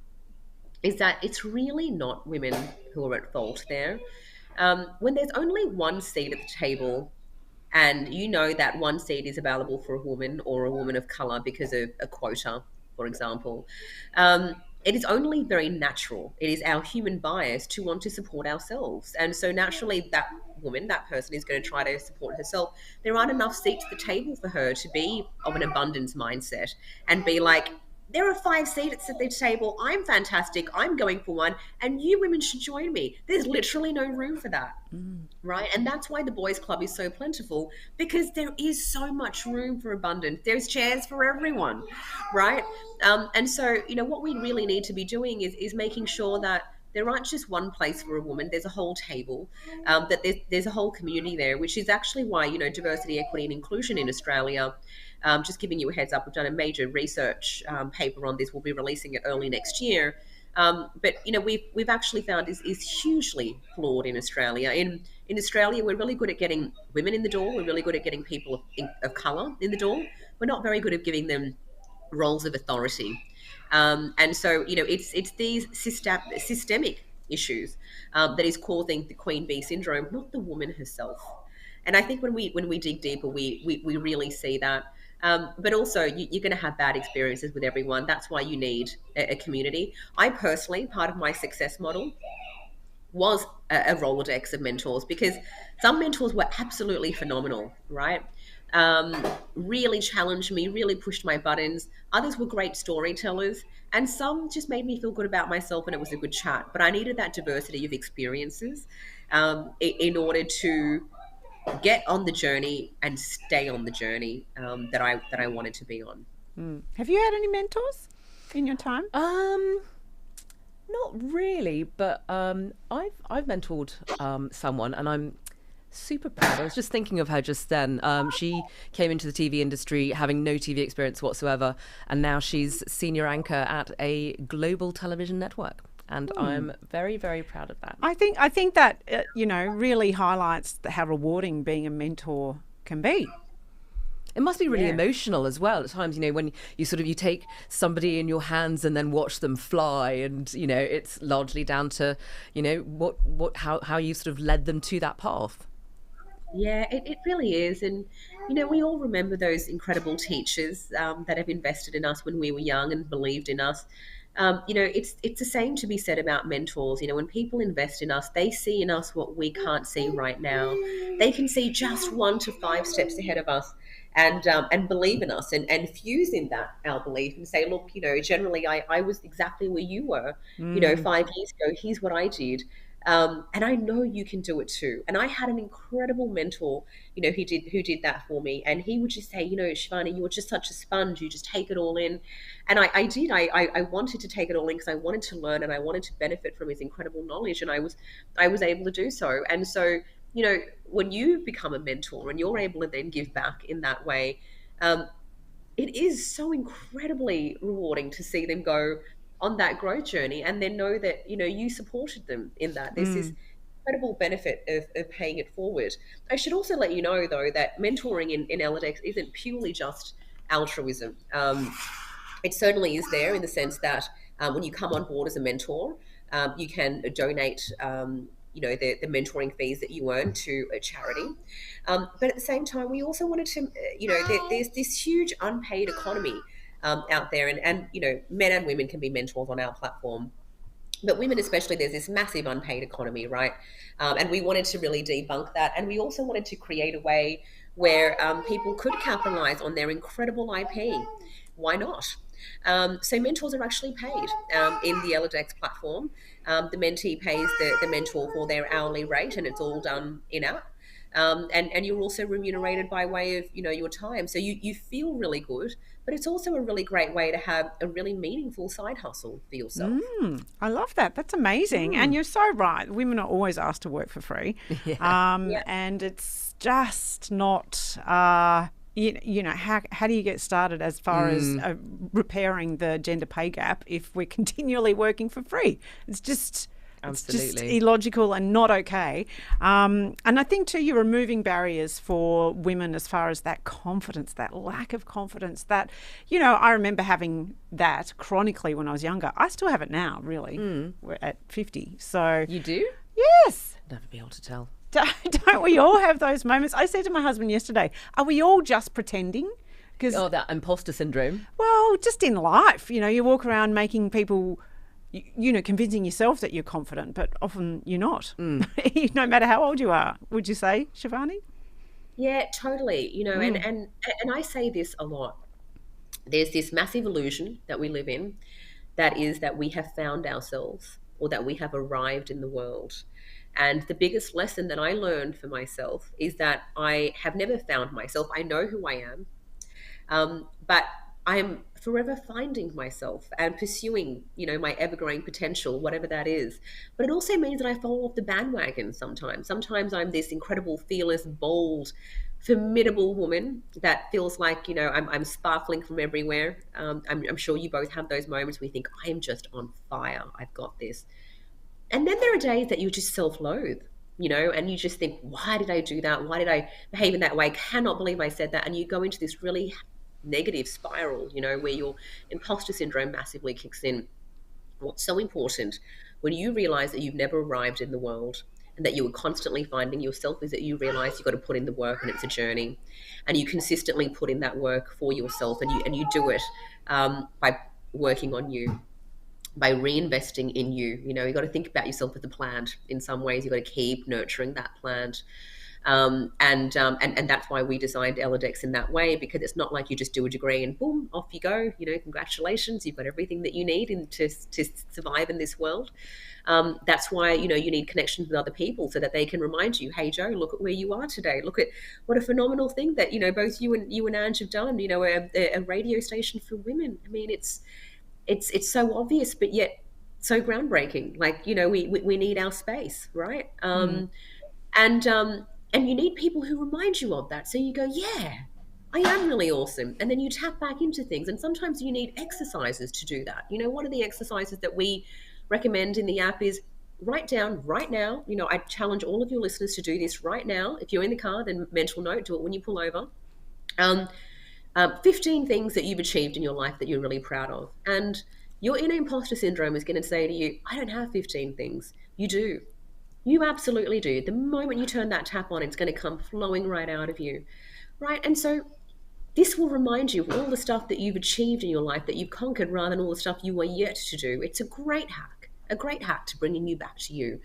is that it's really not women who are at fault there. When there's only one seat at the table, and that one seat is available for a woman or a woman of colour because of a quota, for example, it is only very natural. It is our human bias to want to support ourselves. And so naturally that woman, that person is going to try to support herself. There aren't enough seats at the table for her to be of an abundance mindset and be like, there are 5 seats at the table. I'm fantastic. I'm going for one. And you women should join me. There's literally no room for that. Right? And that's why the boys' club is so plentiful, because there is so much room for abundance. There's chairs for everyone. Right? And so, what we really need to be doing is making sure that there aren't just one place for a woman. There's a whole table, that there's a whole community there, which is actually why, diversity, equity and inclusion in Australia, just giving you a heads up, we've done a major research paper on this. We'll be releasing it early next year. But we've actually found is hugely flawed in Australia. In Australia, we're really good at getting women in the door. We're really good at getting people of colour in the door. We're not very good at giving them roles of authority. And so, it's these systemic issues that is causing the Queen Bee syndrome, not the woman herself. And I think when we dig deeper, we really see that. But also, you're going to have bad experiences with everyone. That's why you need a community. I personally, part of my success model was a Rolodex of mentors, because some mentors were absolutely phenomenal, right? Really challenged me, really pushed my buttons. Others were great storytellers, and some just made me feel good about myself, and it was a good chat. But I needed that diversity of experiences in order to get on the journey and stay on the journey that I wanted to be on. Have you had any mentors in your time? Not really, but I've mentored someone, and I'm super proud. I was just thinking of her just then. She came into the TV industry having no TV experience whatsoever, and now she's senior anchor at a global television network. And I'm very, very proud of that. I think that really highlights how rewarding being a mentor can be. It must be really Yeah. emotional as well at times, when you take somebody in your hands and then watch them fly, and it's largely down to how you sort of led them to that path. Yeah, it really is. And, we all remember those incredible teachers that have invested in us when we were young and believed in us. It's the same to be said about mentors. When people invest in us, they see in us what we can't see right now. They can see just 1 to 5 steps ahead of us, and believe in us, and fuse in that our belief and say, look, generally I was exactly where you were, 5 years ago. Here's what I did. And I know you can do it too. And I had an incredible mentor, who did that for me. And he would just say, Shivani, you're just such a sponge. You just take it all in. And I did. I wanted to take it all in because I wanted to learn and I wanted to benefit from his incredible knowledge. And I was able to do so. And so, when you become a mentor and you're able to then give back in that way, it is so incredibly rewarding to see them go on that growth journey and then know that, you supported them in that. There's this incredible benefit of paying it forward. I should also let you know, though, that mentoring in ELLADEX isn't purely just altruism. It certainly is there in the sense that when you come on board as a mentor, you can donate the mentoring fees that you earn to a charity. But at the same time, we also wanted to, there's this huge unpaid economy out there, and men and women can be mentors on our platform, but women especially, there's this massive unpaid economy, right? And we wanted to really debunk that, and we also wanted to create a way where people could capitalize on their incredible IP. Why not? So mentors are actually paid in the ELLADEX platform. The mentee pays the mentor for their hourly rate, and it's all done in-app. And you're also remunerated by way of, your time. So you feel really good, but it's also a really great way to have a really meaningful side hustle for yourself. I love that. That's amazing. And you're so right. Women are always asked to work for free. And it's just not... how do you get started as far as repairing the gender pay gap if we're continually working for free? It's just illogical and not okay. And I think too, you're removing barriers for women as far as that confidence, that lack of confidence that, I remember having that chronically when I was younger. I still have it now, really. We're at 50. So You do? Yes. Never be able to tell. Don't we all have those moments? I said to my husband yesterday, are we all just pretending? Because that imposter syndrome. Well, just in life, you walk around making people, convincing yourself that you're confident, but often you're not, no matter how old you are, would you say, Shivani? Yeah, totally. And I say this a lot. There's this massive illusion that we live in, that is that we have found ourselves or that we have arrived in the world. And the biggest lesson that I learned for myself is that I have never found myself. I know who I am, but I am forever finding myself and pursuing, my ever-growing potential, whatever that is. But it also means that I fall off the bandwagon sometimes. Sometimes I'm this incredible, fearless, bold, formidable woman that feels like, I'm sparkling from everywhere. I'm sure you both have those moments where you think, I am just on fire. I've got this. And then there are days that you just self-loathe, and you just think, why did I do that? Why did I behave in that way? I cannot believe I said that. And you go into this really negative spiral, where your imposter syndrome massively kicks in. What's so important when you realize that you've never arrived in the world and that you are constantly finding yourself is that you realize you've got to put in the work, and it's a journey, and you consistently put in that work for yourself, and you do it by working on you, by reinvesting in you. You've got to think about yourself as a plant. In some ways, you've got to keep nurturing that plant. And that's why we designed ELLADEX in that way, because it's not like you just do a degree and boom, off you go. Congratulations, you've got everything that you need to survive in this world. That's why, you need connections with other people so that they can remind you, hey, Joe, look at where you are today. Look at what a phenomenal thing that, both you and Ange have done, a radio station for women. I mean, it's so obvious, but yet so groundbreaking. Like, we need our space, right? And you need people who remind you of that. So you go, yeah, I am really awesome. And then you tap back into things. And sometimes you need exercises to do that. One of the exercises that we recommend in the app is write down right now. I challenge all of your listeners to do this right now. If you're in the car, then mental note, do it when you pull over. Um, 15 things that you've achieved in your life that you're really proud of. And your inner imposter syndrome is going to say to you, I don't have 15 things. You do. You absolutely do. The moment you turn that tap on, it's going to come flowing right out of you. Right? And so this will remind you of all the stuff that you've achieved in your life, that you've conquered, rather than all the stuff you are yet to do. It's a great hack to bringing you back to you.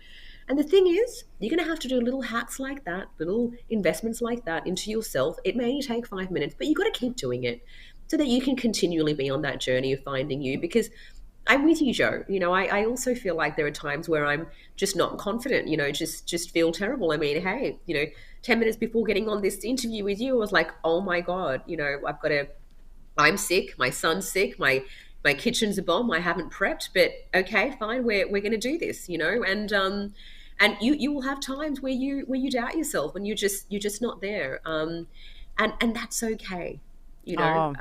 And the thing is, you're going to have to do little hacks like that, little investments like that into yourself. It may only take 5 minutes, but you've got to keep doing it so that you can continually be on that journey of finding you. Because I'm with you, Joe. I also feel like there are times where I'm just not confident, just feel terrible. I mean, hey, 10 minutes before getting on this interview with you, I was like, oh my God, I'm sick, my son's sick, my kitchen's a bomb, I haven't prepped, but okay, fine, we're going to do this, and you will have times where you doubt yourself and you're just not there, and that's okay, Well,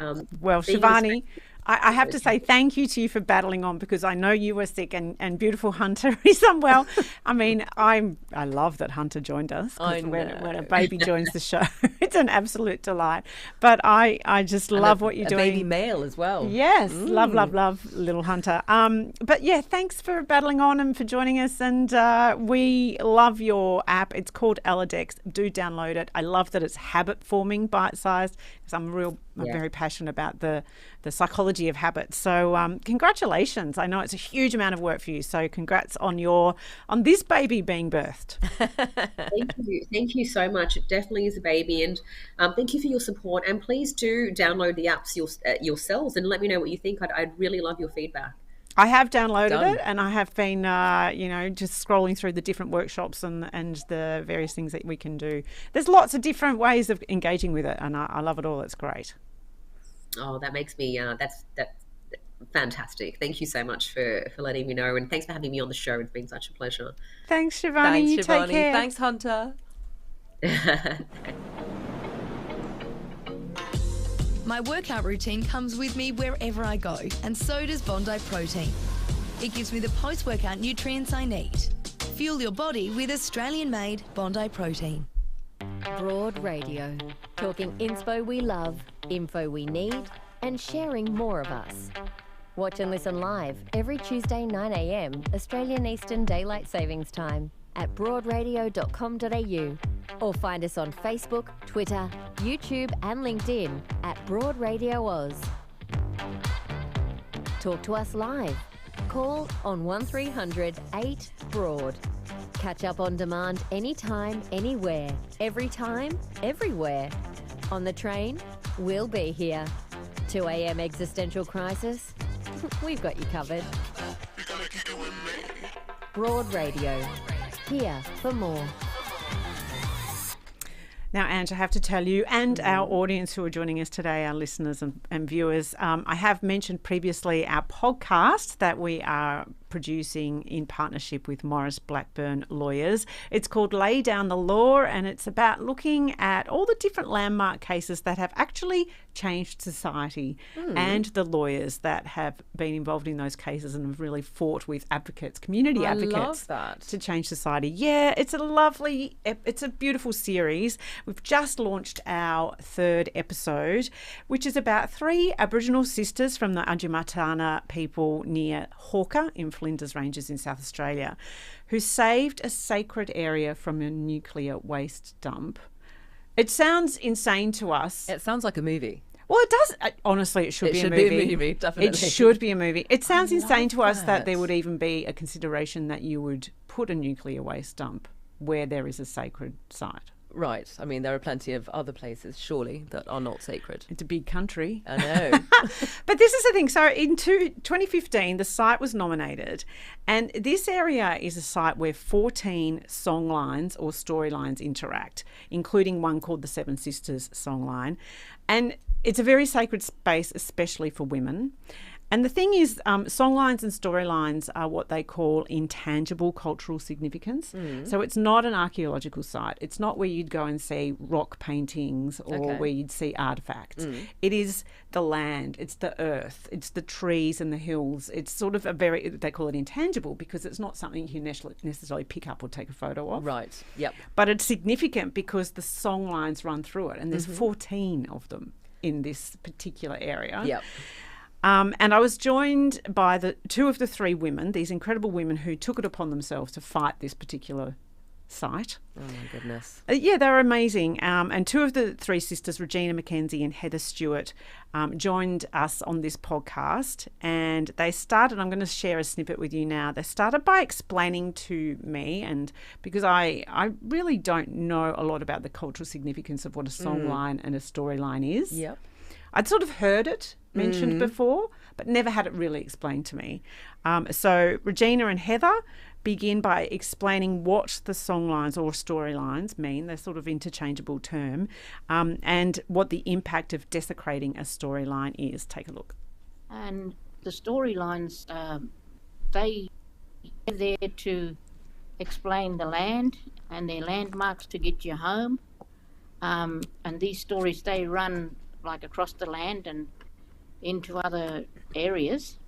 Shivani, I have to say thank you to you for battling on, because I know you were sick, and beautiful Hunter is unwell. I mean, I love that Hunter joined us. When a baby joins the show, it's an absolute delight. But I just love what you're doing. A baby male as well. Yes, love little Hunter. But yeah, thanks for battling on and for joining us. And we love your app. It's called ELLADEX. Do download it. I love that it's habit forming, bite sized, because I'm very passionate about the psychology of habits. So congratulations. I know it's a huge amount of work for you. So congrats on this baby being birthed. Thank you so much. It definitely is a baby. And thank you for your support. And please do download the apps yourselves and let me know what you think. I'd really love your feedback. I have downloaded it, and I have been, just scrolling through the different workshops and the various things that we can do. There's lots of different ways of engaging with it, and I love it all. It's great. Oh, that makes me, that's fantastic. Thank you so much for letting me know, and thanks for having me on the show. It's been such a pleasure. Thanks, Shivani. Take care. Thanks, Hunter. My workout routine comes with me wherever I go, and so does Bondi Protein. It gives me the post-workout nutrients I need. Fuel your body with Australian-made Bondi Protein. Broad Radio. Talking inspo we love, info we need, and sharing more of us. Watch and listen live every Tuesday 9 a.m. Australian Eastern Daylight Savings Time at broadradio.com.au, or find us on Facebook, Twitter, YouTube and LinkedIn at Broad Radio Oz. Talk to us live. Call on 1300 8 Broad. Catch up on demand anytime, anywhere, every time, everywhere. On the train, we'll be here. 2 a.m. existential crisis? We've got you covered. Broad Radio. Here for more. Now, Ange, I have to tell you and our audience who are joining us today, our listeners and viewers, I have mentioned previously our podcast that we are producing in partnership with Morris Blackburn Lawyers. It's called Lay Down the Law, and it's about looking at all the different landmark cases that have actually changed society and the lawyers that have been involved in those cases and have really fought with advocates, community advocates, to change society. Yeah, it's a beautiful series. We've just launched our 3rd episode, which is about 3 Aboriginal sisters from the Adjumatana people near Hawker in Flinders Ranges in South Australia, who saved a sacred area from a nuclear waste dump. It sounds insane to us. It sounds like a movie. Well, it does. Honestly, it should be a movie. It should be a movie, definitely. It should be a movie. It sounds insane to us that there would even be a consideration that you would put a nuclear waste dump where there is a sacred site. Right. I mean, there are plenty of other places, surely, that are not sacred. It's a big country. I know. But this is the thing. So in 2015, the site was nominated. And this area is a site where 14 songlines or storylines interact, including one called the Seven Sisters songline. And it's a very sacred space, especially for women. And the thing is, songlines and storylines are what they call intangible cultural significance. So it's not an archaeological site. It's not where you'd go and see rock paintings or where you'd see artefacts. It is the land, it's the earth, it's the trees and the hills. It's sort of they call it intangible because it's not something you necessarily pick up or take a photo of. Right, yep. But it's significant because the songlines run through it, and there's 14 of them in this particular area. Yep. And I was joined by two of the three women, these incredible women who took it upon themselves to fight this particular site. Oh, my goodness. Yeah, they were amazing. And two of the three sisters, Regina McKenzie and Heather Stuart, joined us on this podcast. And they started, I'm going to share a snippet with you now. They started by explaining to me, and because I really don't know a lot about the cultural significance of what a songline and a storyline is. Yep. I'd sort of heard it mentioned before, but never had it really explained to me. So Regina and Heather begin by explaining what the songlines or storylines mean. They're sort of interchangeable term, and what the impact of desecrating a storyline is. Take a look. And the storylines, they're there to explain the land and their landmarks to get you home. And these stories, they run like across the land and into other areas.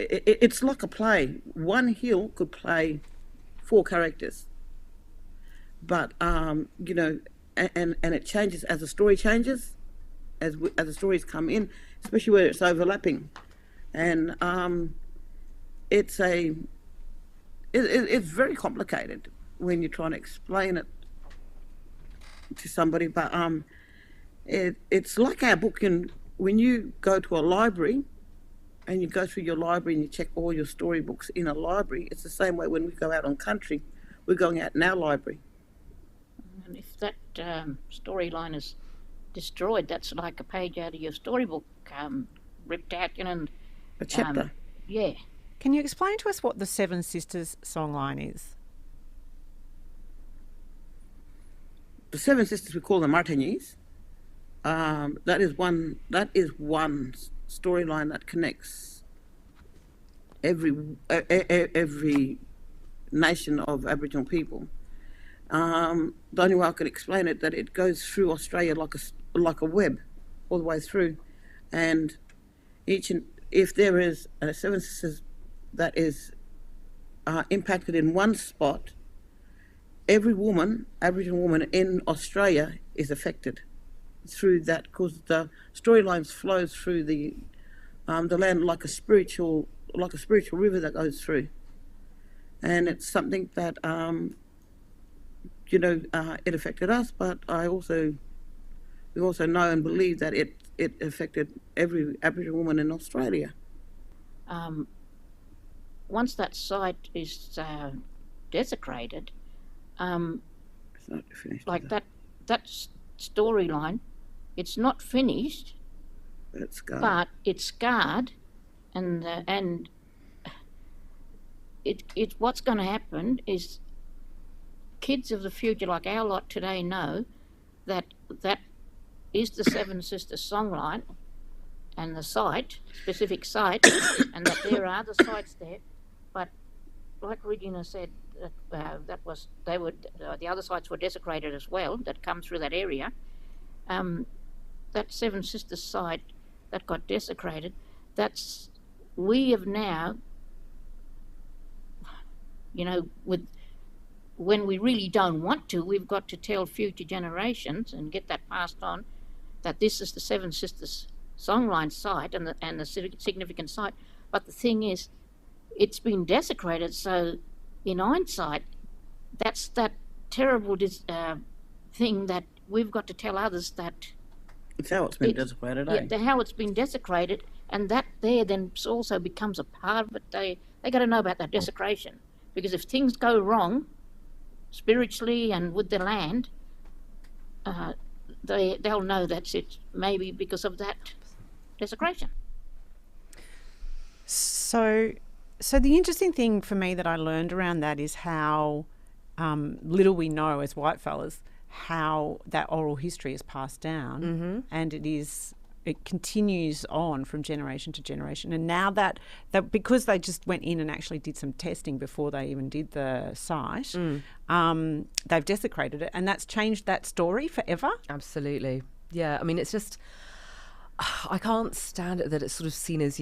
It's like a play. One hill could play 4 characters, but you know, and it changes as the story changes, as the stories come in, especially where it's overlapping, and it's very complicated when you're trying to explain it to somebody, but it's like our book. When you go to a library and you go through your library and you check all your storybooks in a library, it's the same way when we go out on country. We're going out in our library. And if that storyline is destroyed, that's like a page out of your storybook ripped out, you know. And, a chapter. Yeah. Can you explain to us what the Seven Sisters songline is? The Seven Sisters, we call them Martinis. That is one storyline that connects every nation of Aboriginal people. The only way I could explain it, that it goes through Australia like a web all the way through, and if there is a Seven Sisters that is impacted in one spot, every Aboriginal woman in Australia is affected through that, because the storylines flow through the land like a spiritual river that goes through, and it's something that it affected us, but we also know and believe that it affected every Aboriginal woman in Australia. Once that site is desecrated, It's not finished, like that storyline, it's not finished, but it's scarred, and it what's going to happen is kids of the future, like our lot today, know that is the Seven Sisters songline and the specific site, and that there are other sites there. But like Regina said, the other sites were desecrated as well that come through that area. That Seven Sisters site that got desecrated, we have now, when we really don't want to, we've got to tell future generations and get that passed on, that this is the Seven Sisters songline site and the significant site. But the thing is, it's been desecrated, so in hindsight, that's that terrible thing that we've got to tell others that it's how it's been desecrated, how it's been desecrated, and that there then also becomes a part of it. They got to know about that desecration, because if things go wrong spiritually and with the land, they'll know that's it, maybe because of that desecration. So the interesting thing for me that I learned around that is how little we know as white fellas how that oral history is passed down, and it is it continues on from generation to generation. And now that because they just went in and actually did some testing before they even did the site, they've desecrated it, and that's changed that story forever. Absolutely. Yeah, I mean, it's just, I can't stand it that it's sort of seen as,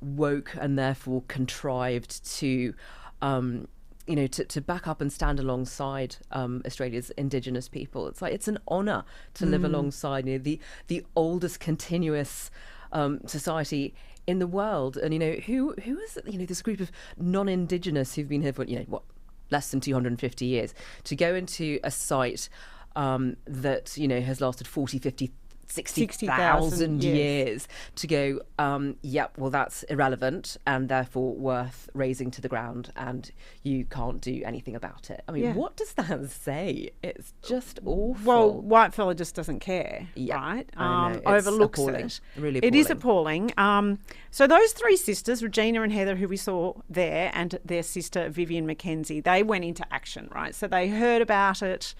woke and therefore contrived to, to back up and stand alongside Australia's Indigenous people. It's like, it's an honour to live alongside the oldest continuous society in the world. And, who is, this group of non-Indigenous who've been here for, less than 250 years, to go into a site that, has lasted 40, 50, 60,000 years, to go, well, that's irrelevant and therefore worth razing to the ground, and you can't do anything about it. I mean, what does that say? It's just awful. Well, white fella just doesn't care, right? I know. Overlooks appalling. it. Really appalling. It is appalling. So those three sisters, Regina and Heather, who we saw there, and their sister Vivian McKenzie, they went into action, right? So they heard about it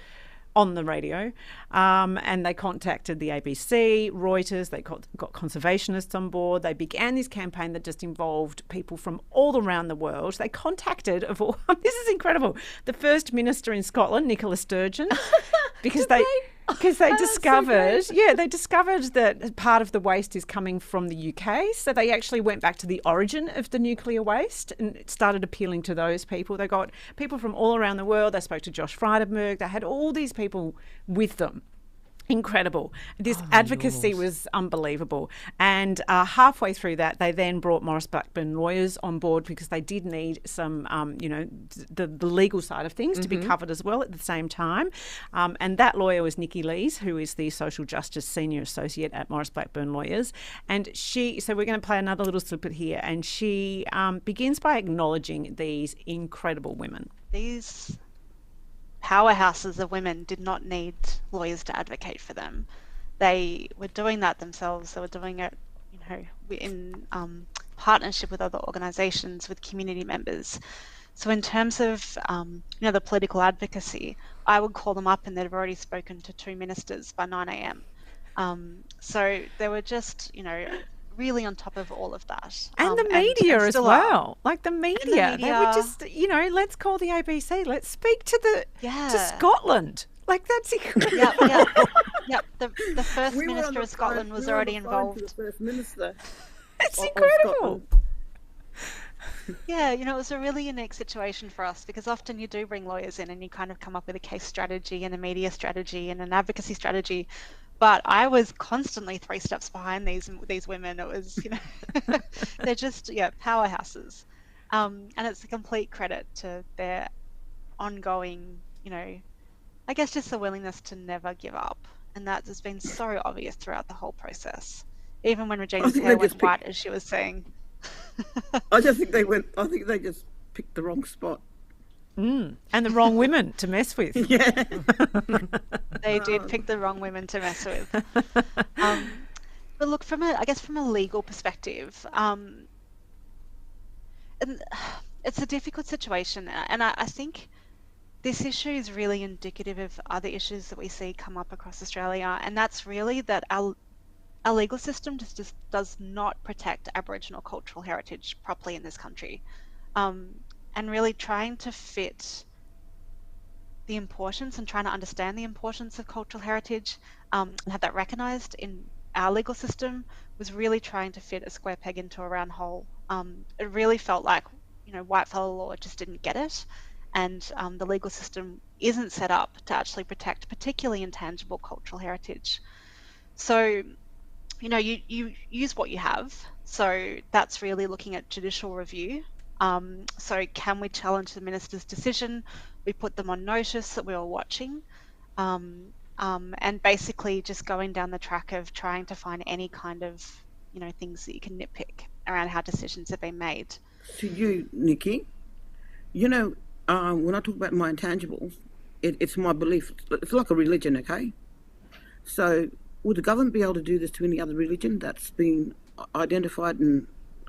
on the radio, and they contacted the ABC, Reuters. They got conservationists on board. They began this campaign that just involved people from all around the world. They contacted, this is incredible, the First Minister in Scotland, Nicola Sturgeon, because they discovered, they discovered that part of the waste is coming from the UK. So they actually went back to the origin of the nuclear waste and started appealing to those people. They got people from all around the world. They spoke to Josh Frydenberg. They had all these people with them. Incredible. This advocacy was unbelievable. And halfway through that, they then brought Maurice Blackburn lawyers on board, because they did need some, the legal side of things to be covered as well at the same time. And that lawyer was Nicki Lees, who is the Social Justice Senior Associate at Maurice Blackburn Lawyers. And so we're going to play another little snippet here. And she begins by acknowledging these incredible women. These powerhouses of women did not need lawyers to advocate for them. They were doing that themselves. They were doing it, in partnership with other organisations, with community members. So in terms of, the political advocacy, I would call them up and they'd already spoken to 2 ministers by 9 a.m. So they were just, really on top of all of that. And the media as well. Like the media. They were just, let's call the ABC. Let's speak to to Scotland. Like, that's incredible. Yep. The First Minister of Scotland was already involved. The First Minister. It's incredible. Yeah, it was a really unique situation for us, because often you do bring lawyers in and you kind of come up with a case strategy and a media strategy and an advocacy strategy. But I was constantly 3 steps behind these women. It was, they're just, powerhouses. And it's a complete credit to their ongoing, I guess just the willingness to never give up. And that has been so obvious throughout the whole process. Even when Regina's hair went white, as she was saying. I think they just picked the wrong spot. And the wrong women to mess with. Yeah. They did pick the wrong women to mess with. But look, from a legal perspective, and it's a difficult situation. And I think this issue is really indicative of other issues that we see come up across Australia. And that's really that our legal system just does not protect Aboriginal cultural heritage properly in this country. And really trying to fit the importance and trying to understand the importance of cultural heritage and have that recognised in our legal system was really trying to fit a square peg into a round hole. It really felt like, white fella law just didn't get it, and the legal system isn't set up to actually protect particularly intangible cultural heritage. So, you use what you have. So that's really looking at judicial review. So can we challenge the minister's decision? We put them on notice that we were watching, and basically just going down the track of trying to find any kind of, things that you can nitpick around how decisions have been made. To you, Nicki, when I talk about my intangibles, it's my belief. It's like a religion, okay? So would the government be able to do this to any other religion that's been identified and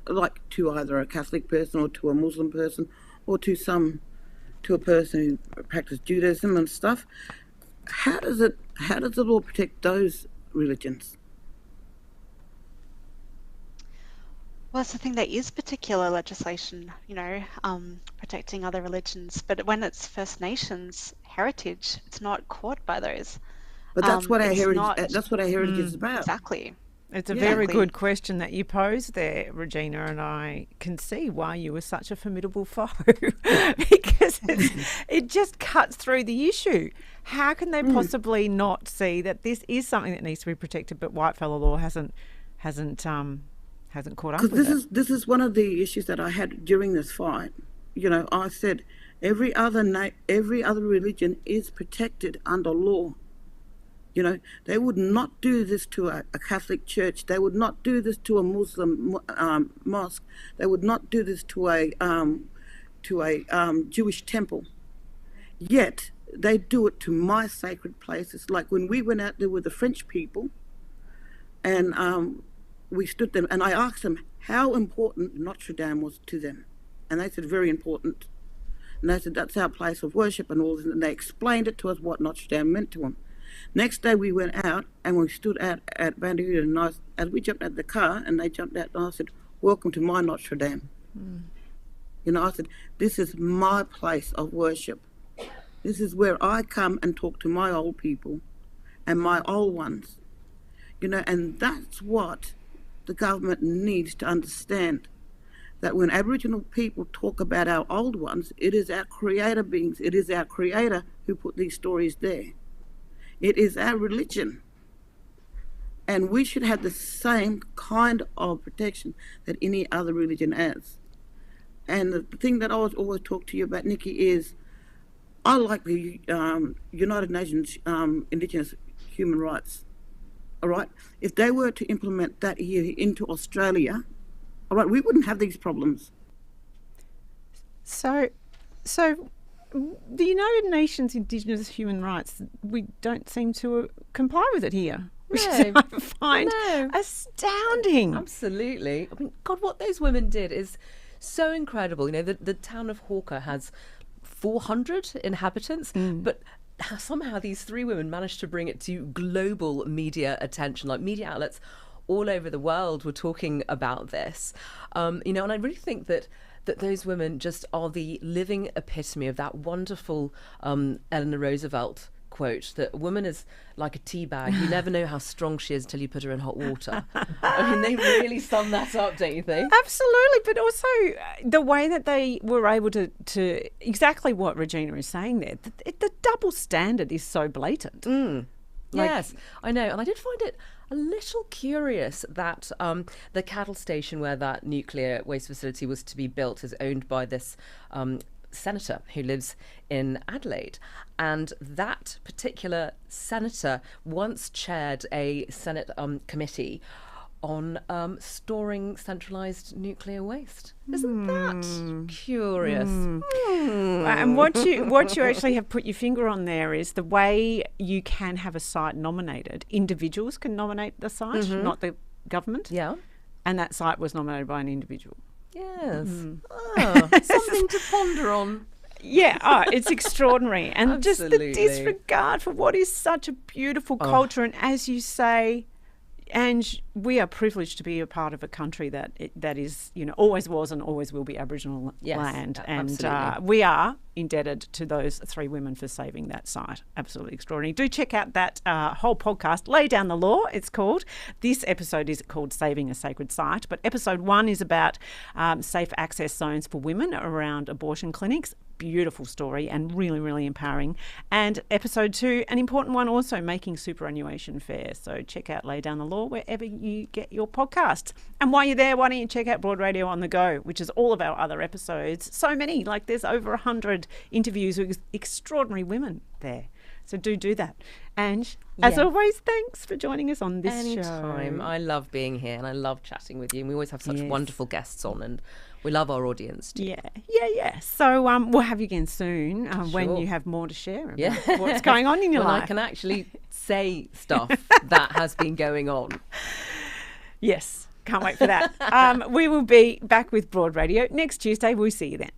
like to either a Catholic person or to a Muslim person or to a person who practices Judaism and stuff? How does the law protect those religions? Well, that's the thing. There is particular legislation, protecting other religions, but when it's First Nations heritage, it's not caught by those. But that's what our It's heritage. not That's what our heritage is about. exactly. It's a Yeah. very Exactly. good question that you posed there, Regina, and I can see why you were such a formidable foe because it just cuts through the issue. How can they possibly not see that this is something that needs to be protected, but whitefella law hasn't caught up with Because it? this is one of the issues that I had during this fight. I said every other religion is protected under law. They would not do this to a Catholic church. They would not do this to a Muslim mosque. They would not do this to a Jewish temple. Yet they do it to my sacred places. Like when we went out there with the French people, and we stood them, and I asked them how important Notre Dame was to them, and they said very important. And they said that's our place of worship and all this, and they explained it to us what Notre Dame meant to them. Next day we went out and we stood out at Bandagoo, and as we jumped out of the car and they jumped out, and I said, "Welcome to my Notre Dame." I said, "This is my place of worship. This is where I come and talk to my old people and my old ones." And that's what the government needs to understand. That when Aboriginal people talk about our old ones, it is our creator beings. It is our creator who put these stories there. It is our religion. And we should have the same kind of protection that any other religion has. And the thing that I always talk to you about, Nicki, is I like the United Nations Indigenous Human Rights. All right? If they were to implement that here into Australia, all right, we wouldn't have these problems. So the United Nations Indigenous Human Rights, we don't seem to comply with it here, which is, I find astounding. Absolutely. I mean, God, what those women did is so incredible. The town of Hawker has 400 inhabitants, but somehow these three women managed to bring it to global media attention, like media outlets all over the world were talking about this. And I really think that those women just are the living epitome of that wonderful Eleanor Roosevelt quote that a woman is like a tea bag. You never know how strong she is until you put her in hot water. I mean, they really sum that up, don't you think? Absolutely, but also the way that they were able to exactly what Regina is saying there, the double standard is so blatant. Yes, I know. And I did find it a little curious that the cattle station where that nuclear waste facility was to be built is owned by this senator who lives in Adelaide. And that particular senator once chaired a Senate committee on storing centralised nuclear waste. Isn't that curious? And what you actually have put your finger on there is the way you can have a site nominated. Individuals can nominate the site, not the government. Yeah. And that site was nominated by an individual. Yes. Something to ponder on. Yeah, it's extraordinary. And just the Absolutely. disregard for what is such a beautiful culture. And as you say, Ange, we are privileged to be a part of a country that is, always was and always will be Aboriginal land. And we are indebted to those three women for saving that site. Absolutely extraordinary. Do check out that whole podcast, Lay Down the Law, it's called. This episode is called Saving a Sacred Site. But episode 1 is about safe access zones for women around abortion clinics. Beautiful story and really, really empowering. And episode 2, an important one also, making superannuation fair. So check out Lay Down the Law wherever you get your podcasts. And while you're there, why don't you check out Broad Radio on the Go, which is all of our other episodes. So many, like there's over 100 interviews with extraordinary women there. So do that. Ange, as always, thanks for joining us on this Anytime. show. I love being here and I love chatting with you. And we always have such wonderful guests on, and we love our audience too. Yeah. So we'll have you again soon when you have more to share about what's going on in your life. I can actually say stuff that has been going on. Yes, can't wait for that. We will be back with Broad Radio next Tuesday. We'll see you then.